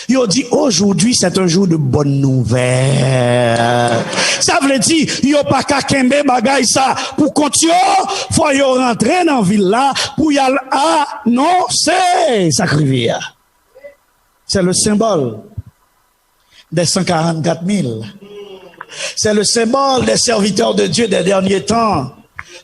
Speaker 3: il dit aujourd'hui c'est un jour de bonne nouvelle. Ça veut dire, il n'y a pas qu'à kembe bagay ça pour continuer, faut y rentrer dans la ville là pour y annoncer sacré. C'est le symbole des 144 000. C'est le symbole des serviteurs de Dieu des derniers temps.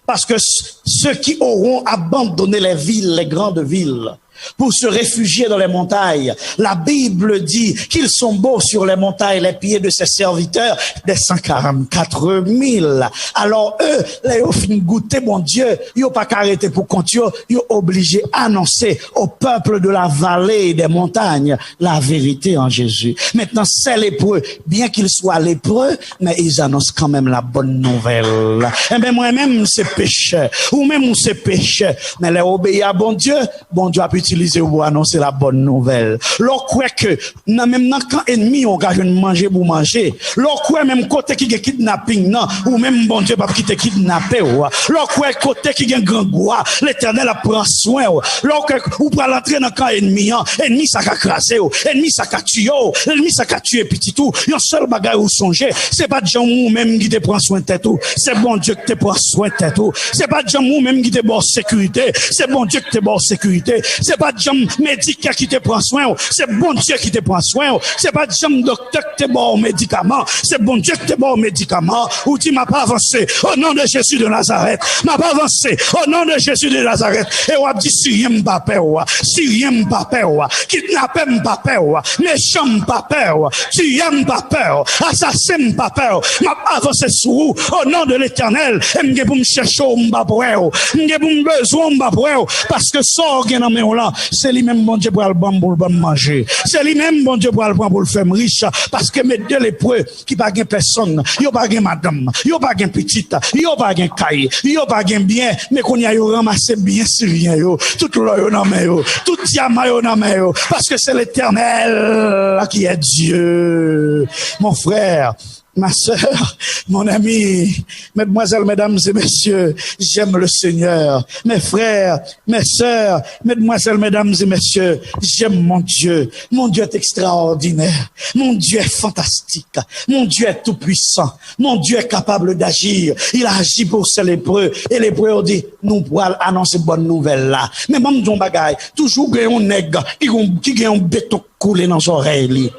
Speaker 3: Parce que ceux qui auront abandonné les villes, les grandes villes, pour se réfugier dans les montagnes. La Bible dit qu'ils sont beaux sur les montagnes, les pieds de ses serviteurs, des 144 000. Alors eux, les ont fini goûter, mon Dieu, ils n'ont pas qu'à arrêter pour continuer, ils ont obligé à annoncer au peuple de la vallée et des montagnes la vérité en Jésus. Maintenant, c'est lépreux, bien qu'ils soient lépreux, mais ils annoncent quand même la bonne nouvelle. Eh bien, moi-même, c'est péché, ou même c'est péché, mais les obéir à bon Dieu a pu utiliser pour annoncer la bonne nouvelle. L'on croit que, même quand ennemi on gagne manger pour manger, l'on croit même côté qui est kidnapping, non, ou même bon Dieu pas qui te kidnappé, l'on croit côté qui est grand goût, l'éternel a prend soin, l'on croit ou pour l'entrer dans camp ennemi, ennemi ça a crasé, ennemi ça a tué, ennemi ça a tué petit tout, yon seul bagage ou songer, c'est pas Jean ou même qui te prend soin de tête, c'est bon Dieu qui te prend soin de tête, c'est pas Jean ou même qui te bon sécurité, c'est bon Dieu qui te bon sécurité, c'est pas Jean médical qui te prend soin, c'est bon Dieu qui te prend soin, c'est pas Jean docteur qui te bon médicament, c'est bon Dieu qui te bon médicament, ou tu m'as pas avancé, au nom de Jésus de Nazareth, m'a pas avancé, au nom de Jésus de Nazareth, et on dit Syrien m'pa peur, Syrien m'pa peur, kidnappé m'pa peur, méchant m'pa peur, tué m'pa peur, assassin m'pa peur, m'a avancé sous vous, au nom de l'Éternel, et m'ge pour me chercher m'pa peur, m'ge pour me besoin m'pa peur, parce que sort gen nan men là, c'est lui-même bon Dieu pour le bon pour manger, c'est lui-même bon Dieu pour le prendre pour le faire riche, parce que mes deux lépreux qui pas gain personne, yo pas gain madame, yo pas gain petite, yo pas gain caille, yo pas gain bien, mais qu'on y a yo ramasser bien syrien yo, tout l'or yo nan men yo, tout diamant yo nan men yo, parce que c'est l'Éternel qui est Dieu. Mon frère, Ma sœur, mon ami, mesdemoiselles, mesdames et messieurs, j'aime le Seigneur. Mes frères, mes sœurs, mesdemoiselles, mesdames et messieurs, j'aime mon Dieu. Mon Dieu est extraordinaire. Mon Dieu est fantastique. Mon Dieu est tout puissant. Mon Dieu est capable d'agir. Il a agi pour ces lépreux. Et les lépreux ont dit, nous pourrons annoncer bonne nouvelle là. Mais même dans bagaille, toujours qu'il y a un nègre qui a un béton coulé dans son oreille.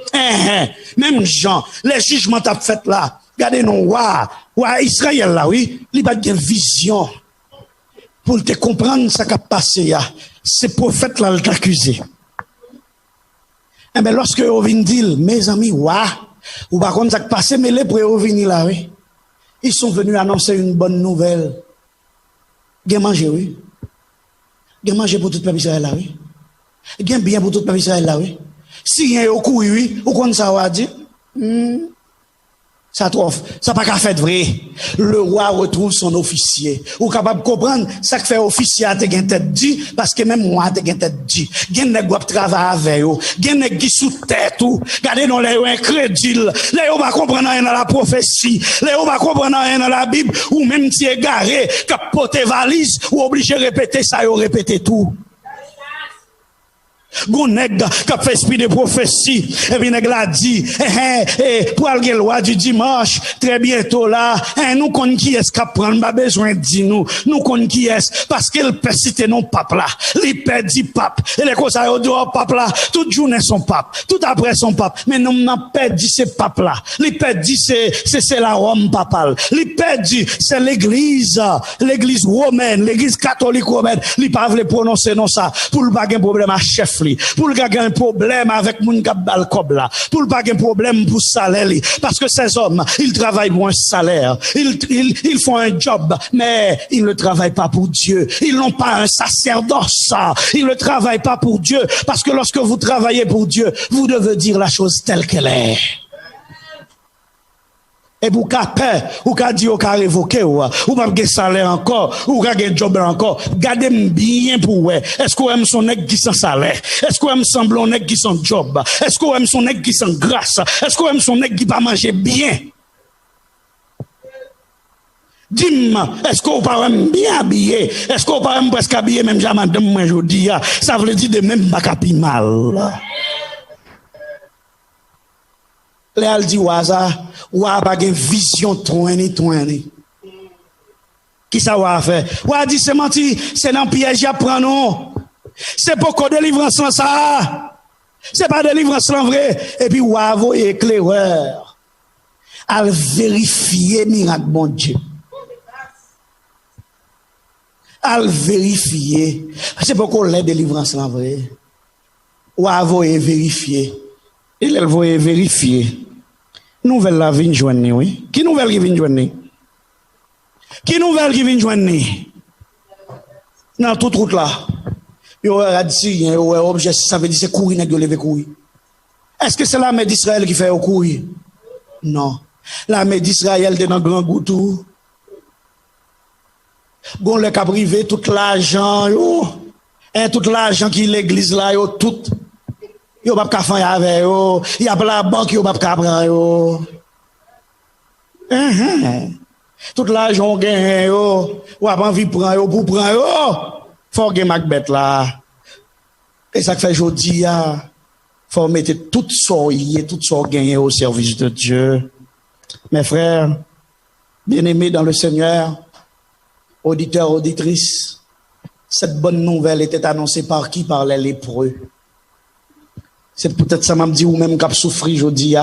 Speaker 3: Même Jean, les jugements t'as fait là. Regardez non, wa Israël là, oui, il pas de vision pour te comprendre ce qui a passé là. C'est prophète là l'accusé. Eh ben lorsque on vient dire, mes amis, ou par contre ça qui passé, mais les prêts venir là, oui. Ils sont venus annoncer une bonne nouvelle. Bien manger, oui. Bien manger pour tout le peuple Israël là, oui. Bien pour tout le peuple Israël là, oui. Si rien au cou, oui, ou qu'on ça va dire, ça trouve, ça pas qu'à faire vrai. Le roi retrouve son officier. Ou capable de comprendre, ça que fait officier a te gen tête dit, parce que même moi te gen tête dit. Gen nèg wap travailler avec yo. Gen nèg qui sous tête ou. Gardez non les incrédule. Les yo pas comprendre rien dans la prophétie. Les yo pas comprendre rien dans la Bible, ou même si égaré, qu'a porter valise, ou obligé répéter ça, yo répéter tout. Gon nèg qui fait esprit de prophétie et puis nèg la dit pour aller loi du dimanche très bientôt là nous connait qui est-ce qu'a prendre pas besoin dit nous connait qui est parce qu'il peut citer non pape là il peut dit pape et les causes yo dehors pape là toute journée son pape tout après son pape mais nous n'a pas dit c'est pape là il peut dit c'est la Rome papale il peut dit c'est l'église romaine l'église catholique romaine il pas veut prononcer non ça pour pas un problème à chef pour le gars un problème avec mon gabal là pour le pas un problème pour salaire parce que ces hommes ils travaillent pour un salaire ils font un job mais ils ne travaillent pas pour Dieu ils n'ont pas un sacerdoce ils ne travaillent pas pour Dieu parce que lorsque vous travaillez pour Dieu vous devez dire la chose telle qu'elle est. Et pour qu'à paix, ou qu'à dire, ou qu'à révoquer, ou pas de salaire encore, ou qu'à de job encore, gardez bien pour ouais. Est-ce qu'on aime son nèg qui sans salaire? Est-ce qu'on aime son blond nèg qui sans job? Est-ce qu'on aime son nèg qui sans grâce? Est-ce qu'on aime son nèg qui pas manger bien? Dis-moi, est-ce qu'on pas bien habillé? Est-ce qu'on pas presque habillé même jamais de moi aujourd'hui? Ça veut dire de même pas capi mal. Là, elle dit, ouah, pas de vision 2020. Qui ça va faire? Ouah, dit, c'est menti, c'est dans le piège à prendre. C'est pas qu'on délivrance là, ça. C'est pas délivrance là, vrai. Et puis, ouah, vous éclaireur. À vérifier, miracle, bon Dieu. À vérifier. C'est pas qu'on l'ait délivrance là, vrai. Ouah, vous vérifier. Il va vérifier. Nouvelle la vient joindre, oui. Qui nouvelle qui vient joindre? Qui nouvelle qui vient joindre? Dans toute route là. Yo a dit, yo objet, ça veut dire c'est courir, n'est-ce que lever courir. Est-ce que c'est l'armée d'Israël qui fait courir? Non. L'armée d'Israël est dans grand goutou. Bon, le cap privé, tout l'argent, yo. Et tout l'argent qui l'église là, yo, tout. Yo pas faire avec yo, y a la banque yo pas prendre yo. Tout l'argent gagne yo, ou pas envie prendre yo pour prendre yo. Faut gagner Macbeth là. Et ça fait jodi a faut mettre tout ça gagner au service de Dieu. Mes frères, bien-aimés dans le Seigneur, auditeurs, auditrices, cette bonne nouvelle était annoncée par qui? Par les lépreux. C'est peut-être ça m'a dit ou même qui a souffert aujourd'hui,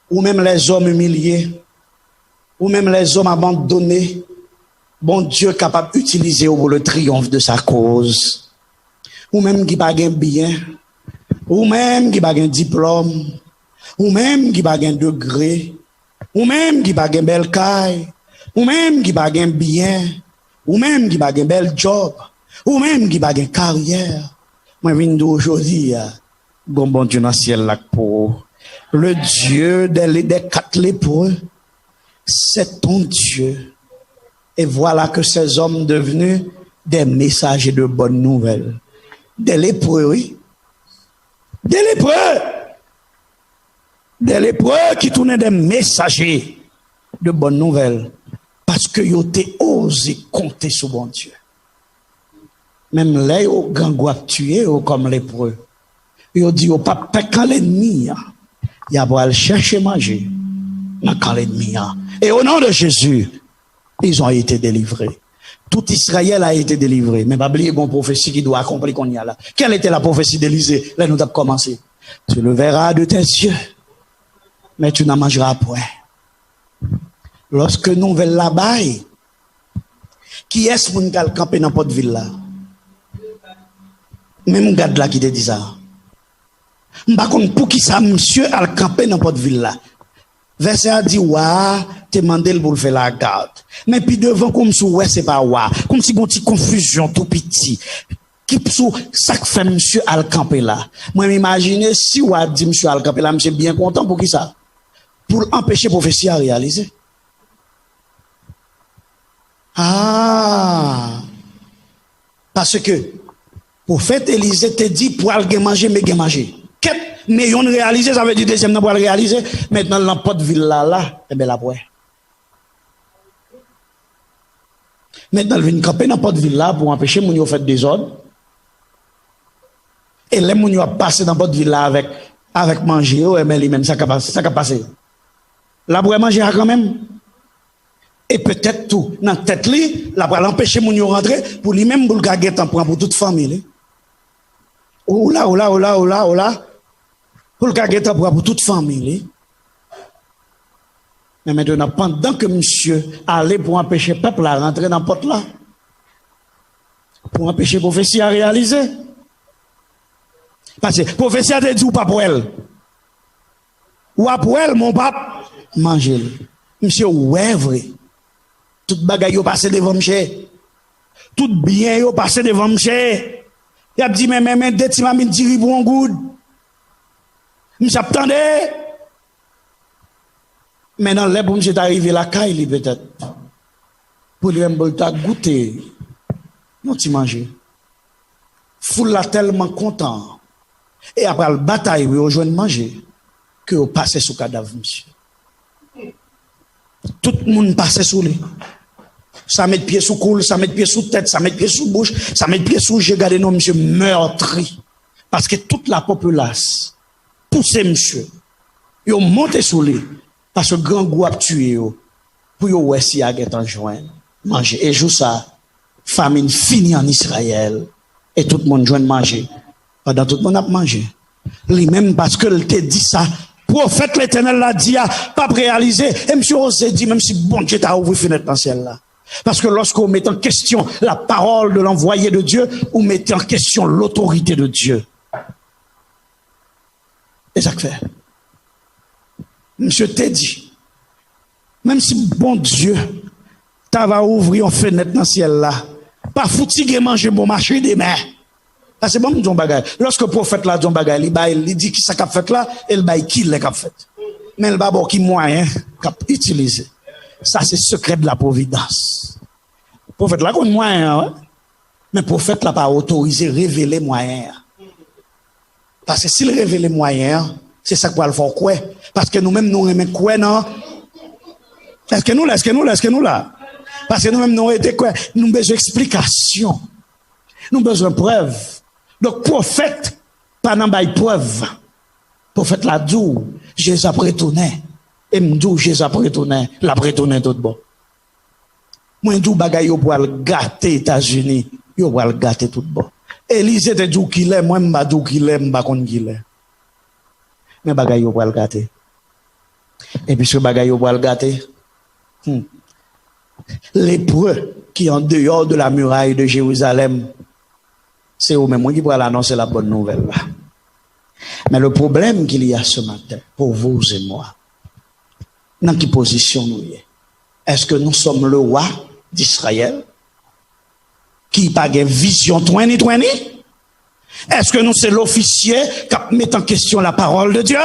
Speaker 3: ou même les hommes humiliés, ou même les hommes abandonnés. Bon Dieu capable d'utiliser pour le triomphe de sa cause. Ou même qui pas gain bien, ou même qui pas gain diplôme, ou même qui pas gain degré, ou même qui pas gain belle caille, ou même qui pas gain bien, ou même qui pas gain bel job, ou même qui pas gain carrière. Moi viens d'aujourd'hui. Bon Dieu dans le ciel là pour le Dieu des quatre lépreux, c'est ton Dieu. Et voilà que ces hommes devenus des messagers de bonnes nouvelles. Des lépreux, oui. Des lépreux. Des lépreux qui tournaient des messagers de bonnes nouvelles. Parce que ils ont osé compter sur bon Dieu. Même là, ils ont tué comme lépreux. Ils ont dit au papa, quand l'ennemi, il a beau chercher manger. Quand l'ennemi, et au nom de Jésus, ils ont été délivrés. Tout Israël a été délivré. Mais pas oublier bon prophétie qui doit accomplir qu'on y a là. Quelle était la prophétie d'Élisée? Là, nous avons commencé. Tu le verras de tes yeux, mais tu n'en mangeras point. Lorsque nous venons là-bas, qui est-ce qui a campé dans notre ville là? Même garde là qui te dit ça. Par contre, pour qui ça, monsieur, a campé dans notre ville là? Verset a dit, ouah, te mandé pour faire la garde. Mais puis devant, comme si, ouais, c'est pas ouah. Comme si, une petite confusion tout petit. Qui, ça que fait monsieur al campé là. Moi, m'imagine, si ouah dit monsieur al campé là, monsieur bien content pour qui ça? Pour empêcher prophétie à réaliser. Ah! Parce que, prophète Élisée te dit, pour aller manger, mais manger. Mais on réalise, ça veut dire deuxième pour le réaliser. Maintenant, dans la porte ville là, eh bien la boue. Maintenant, il vient camper dans la porte ville là pour empêcher mon yo faire des ordres. Et les mon yo passer dans la porte ville là avec manger, mais lui-même, ça a passé. La boue manger quand même. Et peut-être tout, dans la tête li, la boue l'empêcher mon yo rentrer pour lui-même pour le gaguer temps pour toute famille. Oh là. Pour le cas pour toute famille. Mais maintenant, pendant que monsieur allait pour empêcher le peuple à rentrer dans la porte là, pour empêcher la prophétie à réaliser. Parce que la prophétie a dit ou pas pour elle. Ou pour elle, mon pape, mangez-le. Monsieur, ouais, vrai. Tout bagaille yo passé devant monsieur. Tout bien yo passé devant monsieur. Il a dit, mais, deux petits mamines diri pour un good. Monsieur, attendez. Maintenant, les bons, j'ai arrivé la caille, peut-être. Pour lui, goûter. Non, tu manges. Foule là tellement content. Et après la bataille, vous rejoignez manger. Que vous passez sous cadavre, monsieur. Tout le monde passe sous lui. Ça met pied sous coule, ça met pied sous tête, ça met pied sous bouche, ça met pied sous j'ai gardé non, monsieur, meurtri. Parce que toute la populace, poussé, monsieur, ils ont monté sous lui. Parce que grand goût a tué, pour yo ouais si a get en joindre, manger. Et jour ça, famine finie en Israël. Et tout le monde joint manger. Pendant tout le monde a mangé. Lui-même, parce que il te dit ça, prophète l'Éternel l'a dit, pas réalisé. Et monsieur osé dit, même si bon Dieu t'a ouvert fenêtre dans le ciel là. Parce que lorsqu'on met en question la parole de l'envoyé de Dieu, on met en question l'autorité de Dieu. Et ça fait. Monsieur t'a dit, même si bon Dieu t'as ouvrir une fenêtre dans le ciel là, pas foutu manger bon marché demain. C'est bon mon bagage. Lorsque le prophète là John bagage, il dit qui ça qu'a fait là, il bail qui l'a fait. Mais le babo qui moyen qu'a utilisé. Ça c'est secret de la providence. Le prophète là qu'on moyen, hein? Mais le prophète là pas autorisé révéler moyen. Parce que s'il révèle moyen, c'est ça qu'on va le faire quoi? Parce que nous-mêmes nous aimons quoi non? Est-ce que nous là? Parce que nous-mêmes nous été quoi? Nous avons besoin d'explication. Nous avons besoin de preuves. Donc, prophète, pas dans la preuve. Prophète l'a dit, Jésus a prétourné. Et m'dou, Jésus a prétourné. La prétourné tout bon. Moi, m'dou bagay yo pour le gâter États-Unis. Yo pour le gâter tout bon. Élisée te dit qu'il est, moi m'ba dit qu'il est, m'ba kon qu'il est. Mais bagay yo pour le gâter. Et puis ce bagay yo pour le gâter. Lépreux qui en dehors de la muraille de Jérusalem, c'est eux-mêmes qui pourraient annoncer la bonne nouvelle. Mais le problème qu'il y a ce matin, pour vous et moi, dans quelle position nous y est? Est-ce que nous sommes le roi d'Israël qui n'a pas de vision 2020? Est-ce que nous sommes l'officier qui met en question la parole de Dieu?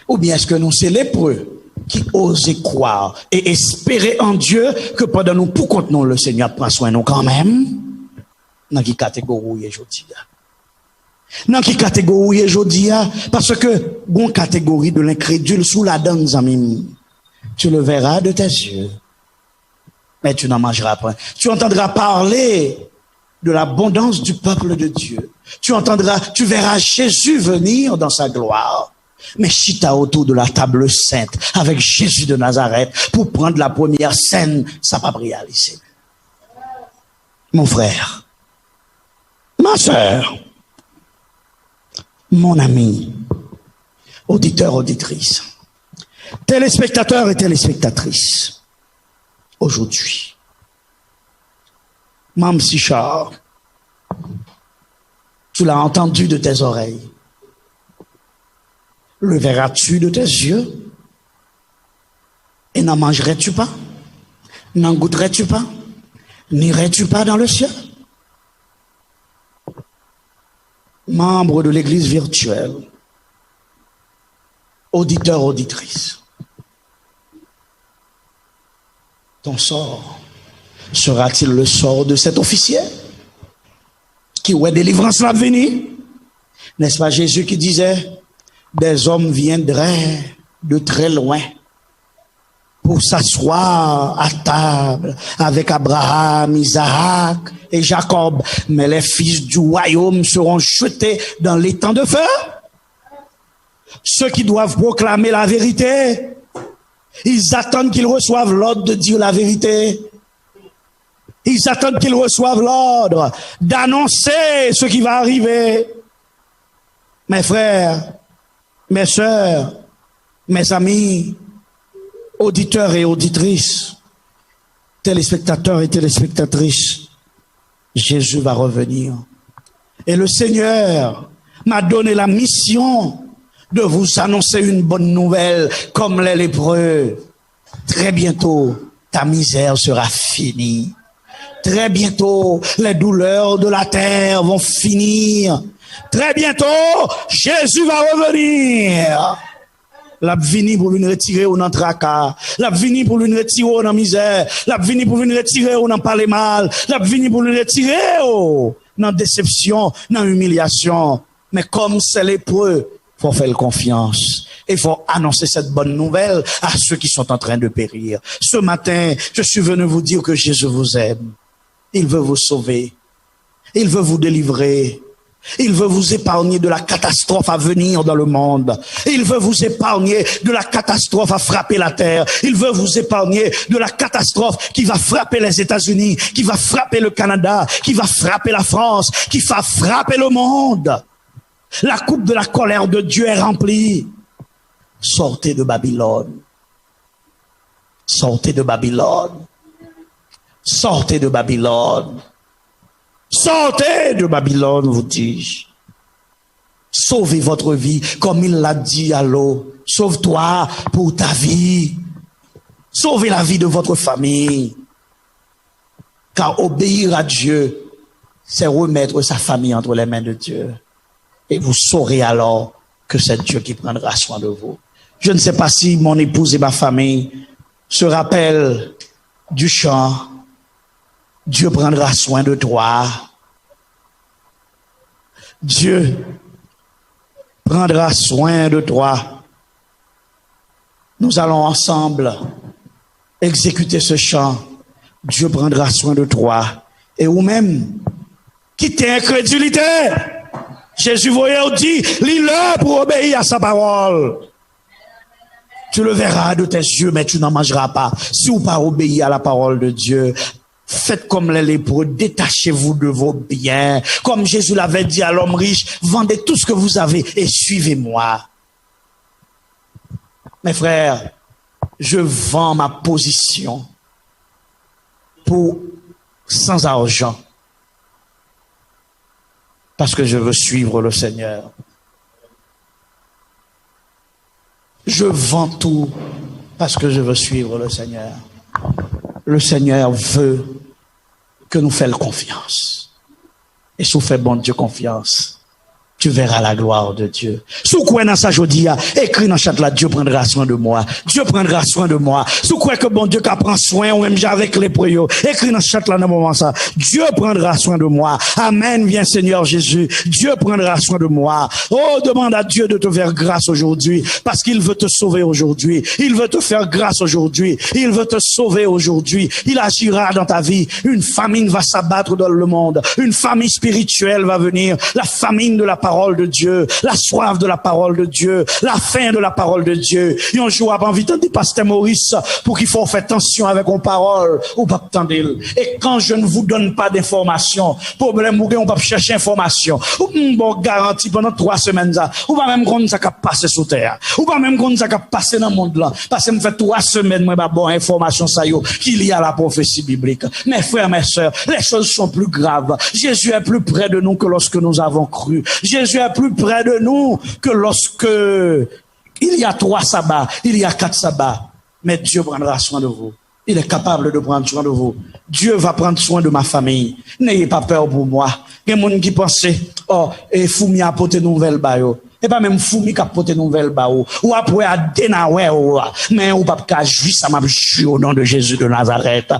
Speaker 3: Ou bien est-ce que nous sommes lépreux qui osent croire et espérer en Dieu que pendant nous, pour contre nous, le Seigneur prend soin de nous quand même? Dans quelle catégorie aujourd'hui? Dans quelle catégorie aujourd'hui? Parce que, bon catégorie de l'incrédule sous la dent, amis. Tu le verras de tes yeux. Mais tu n'en mangeras pas. Tu entendras parler de l'abondance du peuple de Dieu. Tu verras Jésus venir dans sa gloire. Mais chita autour de la table sainte avec Jésus de Nazareth pour prendre la première scène, ça va réaliser. Mon frère, ma sœur, mon ami, auditeur, auditrice, téléspectateur et téléspectatrice, aujourd'hui, Mme Sichard, tu l'as entendu de tes oreilles. Le verras-tu de tes yeux? Et n'en mangerais-tu pas? N'en goûterais-tu pas? N'irais-tu pas dans le ciel? Membre de l'église virtuelle, auditeur, auditrice, ton sort sera-t-il le sort de cet officier qui ouait délivrance la venir? N'est-ce pas Jésus qui disait, des hommes viendraient de très loin pour s'asseoir à table avec Abraham, Isaac et Jacob, mais les fils du royaume seront jetés dans l'étang de feu. Ceux qui doivent proclamer la vérité, ils attendent qu'ils reçoivent l'ordre de dire la vérité. Ils attendent qu'ils reçoivent l'ordre d'annoncer ce qui va arriver. Mes frères, mes sœurs, mes amis, auditeurs et auditrices, téléspectateurs et téléspectatrices, Jésus va revenir. Et le Seigneur m'a donné la mission de vous annoncer une bonne nouvelle comme les lépreux. Très bientôt, ta misère sera finie. Très bientôt, les douleurs de la terre vont finir. Très bientôt, Jésus va revenir. L'a vini pour lui retirer ou dans tracas. L'a vini pour lui retirer ou dans misère. L'a vini pour lui retirer ou dans parler mal. L'a vini pour lui retirer ou dans déception, dans humiliation. Mais comme c'est lépreux, faut faire confiance. Il faut annoncer cette bonne nouvelle à ceux qui sont en train de périr. Ce matin, je suis venu vous dire que Jésus vous aime. Il veut vous sauver. Il veut vous délivrer. Il veut vous épargner de la catastrophe à venir dans le monde. Il veut vous épargner de la catastrophe à frapper la terre. Il veut vous épargner de la catastrophe qui va frapper les États-Unis, qui va frapper le Canada, qui va frapper la France, qui va frapper le monde. La coupe de la colère de Dieu est remplie. Sortez de Babylone. Sortez de Babylone. Sortez de Babylone. Sortez de Babylone, vous dis-je. Sauvez votre vie, comme il l'a dit à l'eau. Sauve-toi pour ta vie. Sauvez la vie de votre famille. Car obéir à Dieu, c'est remettre sa famille entre les mains de Dieu. Et vous saurez alors que c'est Dieu qui prendra soin de vous. Je ne sais pas si mon épouse et ma famille se rappellent du chant. Dieu prendra soin de toi. Dieu prendra soin de toi. Nous allons ensemble exécuter ce chant. Dieu prendra soin de toi. Et vous-même, quittez incrédulité. Jésus voyait dit, lis-le pour obéir à sa parole. Tu le verras de tes yeux, mais tu n'en mangeras pas. Si vous pas obéir à la parole de Dieu, faites comme les lépreux, détachez-vous de vos biens. Comme Jésus l'avait dit à l'homme riche, vendez tout ce que vous avez et suivez-moi. Mes frères, je vends ma position pour sans argent. Parce que je veux suivre le Seigneur. Je vends tout parce que je veux suivre le Seigneur. Le Seigneur veut que nous fassions confiance. Et si vous faites bon Dieu confiance, tu verras la gloire de Dieu. Sous quoi dans sa jodia, écrit dans chat là, Dieu prendra soin de moi. Dieu prendra soin de moi. Sous quoi que bon Dieu qui prend soin, ou même avec les prières, écrit dans chat là dans moment ça, Dieu prendra soin de moi. Amen, viens Seigneur Jésus. Dieu prendra soin de moi. Oh, demande à Dieu de te faire grâce aujourd'hui, parce qu'il veut te sauver aujourd'hui. Il veut te faire grâce aujourd'hui. Il veut te sauver aujourd'hui. Il agira dans ta vie. Une famine va s'abattre dans le monde. Une famine spirituelle va venir. La famine de la parole de Dieu, la soif de la parole de Dieu, la faim de la parole de Dieu. Et un jour, avant vite, dit pasteur Maurice, pour qu'il faut faire attention avec une parole, ou pas attendre. Et quand je ne vous donne pas d'informations, problème, ou on va chercher information, ou bon garantie pendant 3 semaines, ou pas même qu'on ça cap passer sous terre, ou pas même qu'on ça cap passer dans le monde là, parce que me fait 3 semaines, moi, bon information ça yo, qu'il y a la prophétie biblique. Mes frères, mes sœurs, les choses sont plus graves. Jésus est plus près de nous que lorsque nous avons cru. Jésus est plus près de nous que lorsque il y a 3 sabbats, il y a 4 sabbats. Mais Dieu prendra soin de vous. Il est capable de prendre soin de vous. Dieu va prendre soin de ma famille. N'ayez pas peur pour moi. Il y a des gens qui pensent, oh, et Foumi a porté nouvelle bayo. Et pas même Foumi qui a porté nouvelle bayo. Ou après à Denawe, mais ou pas qu'à juste ça m'a au nom de Jésus de Nazareth.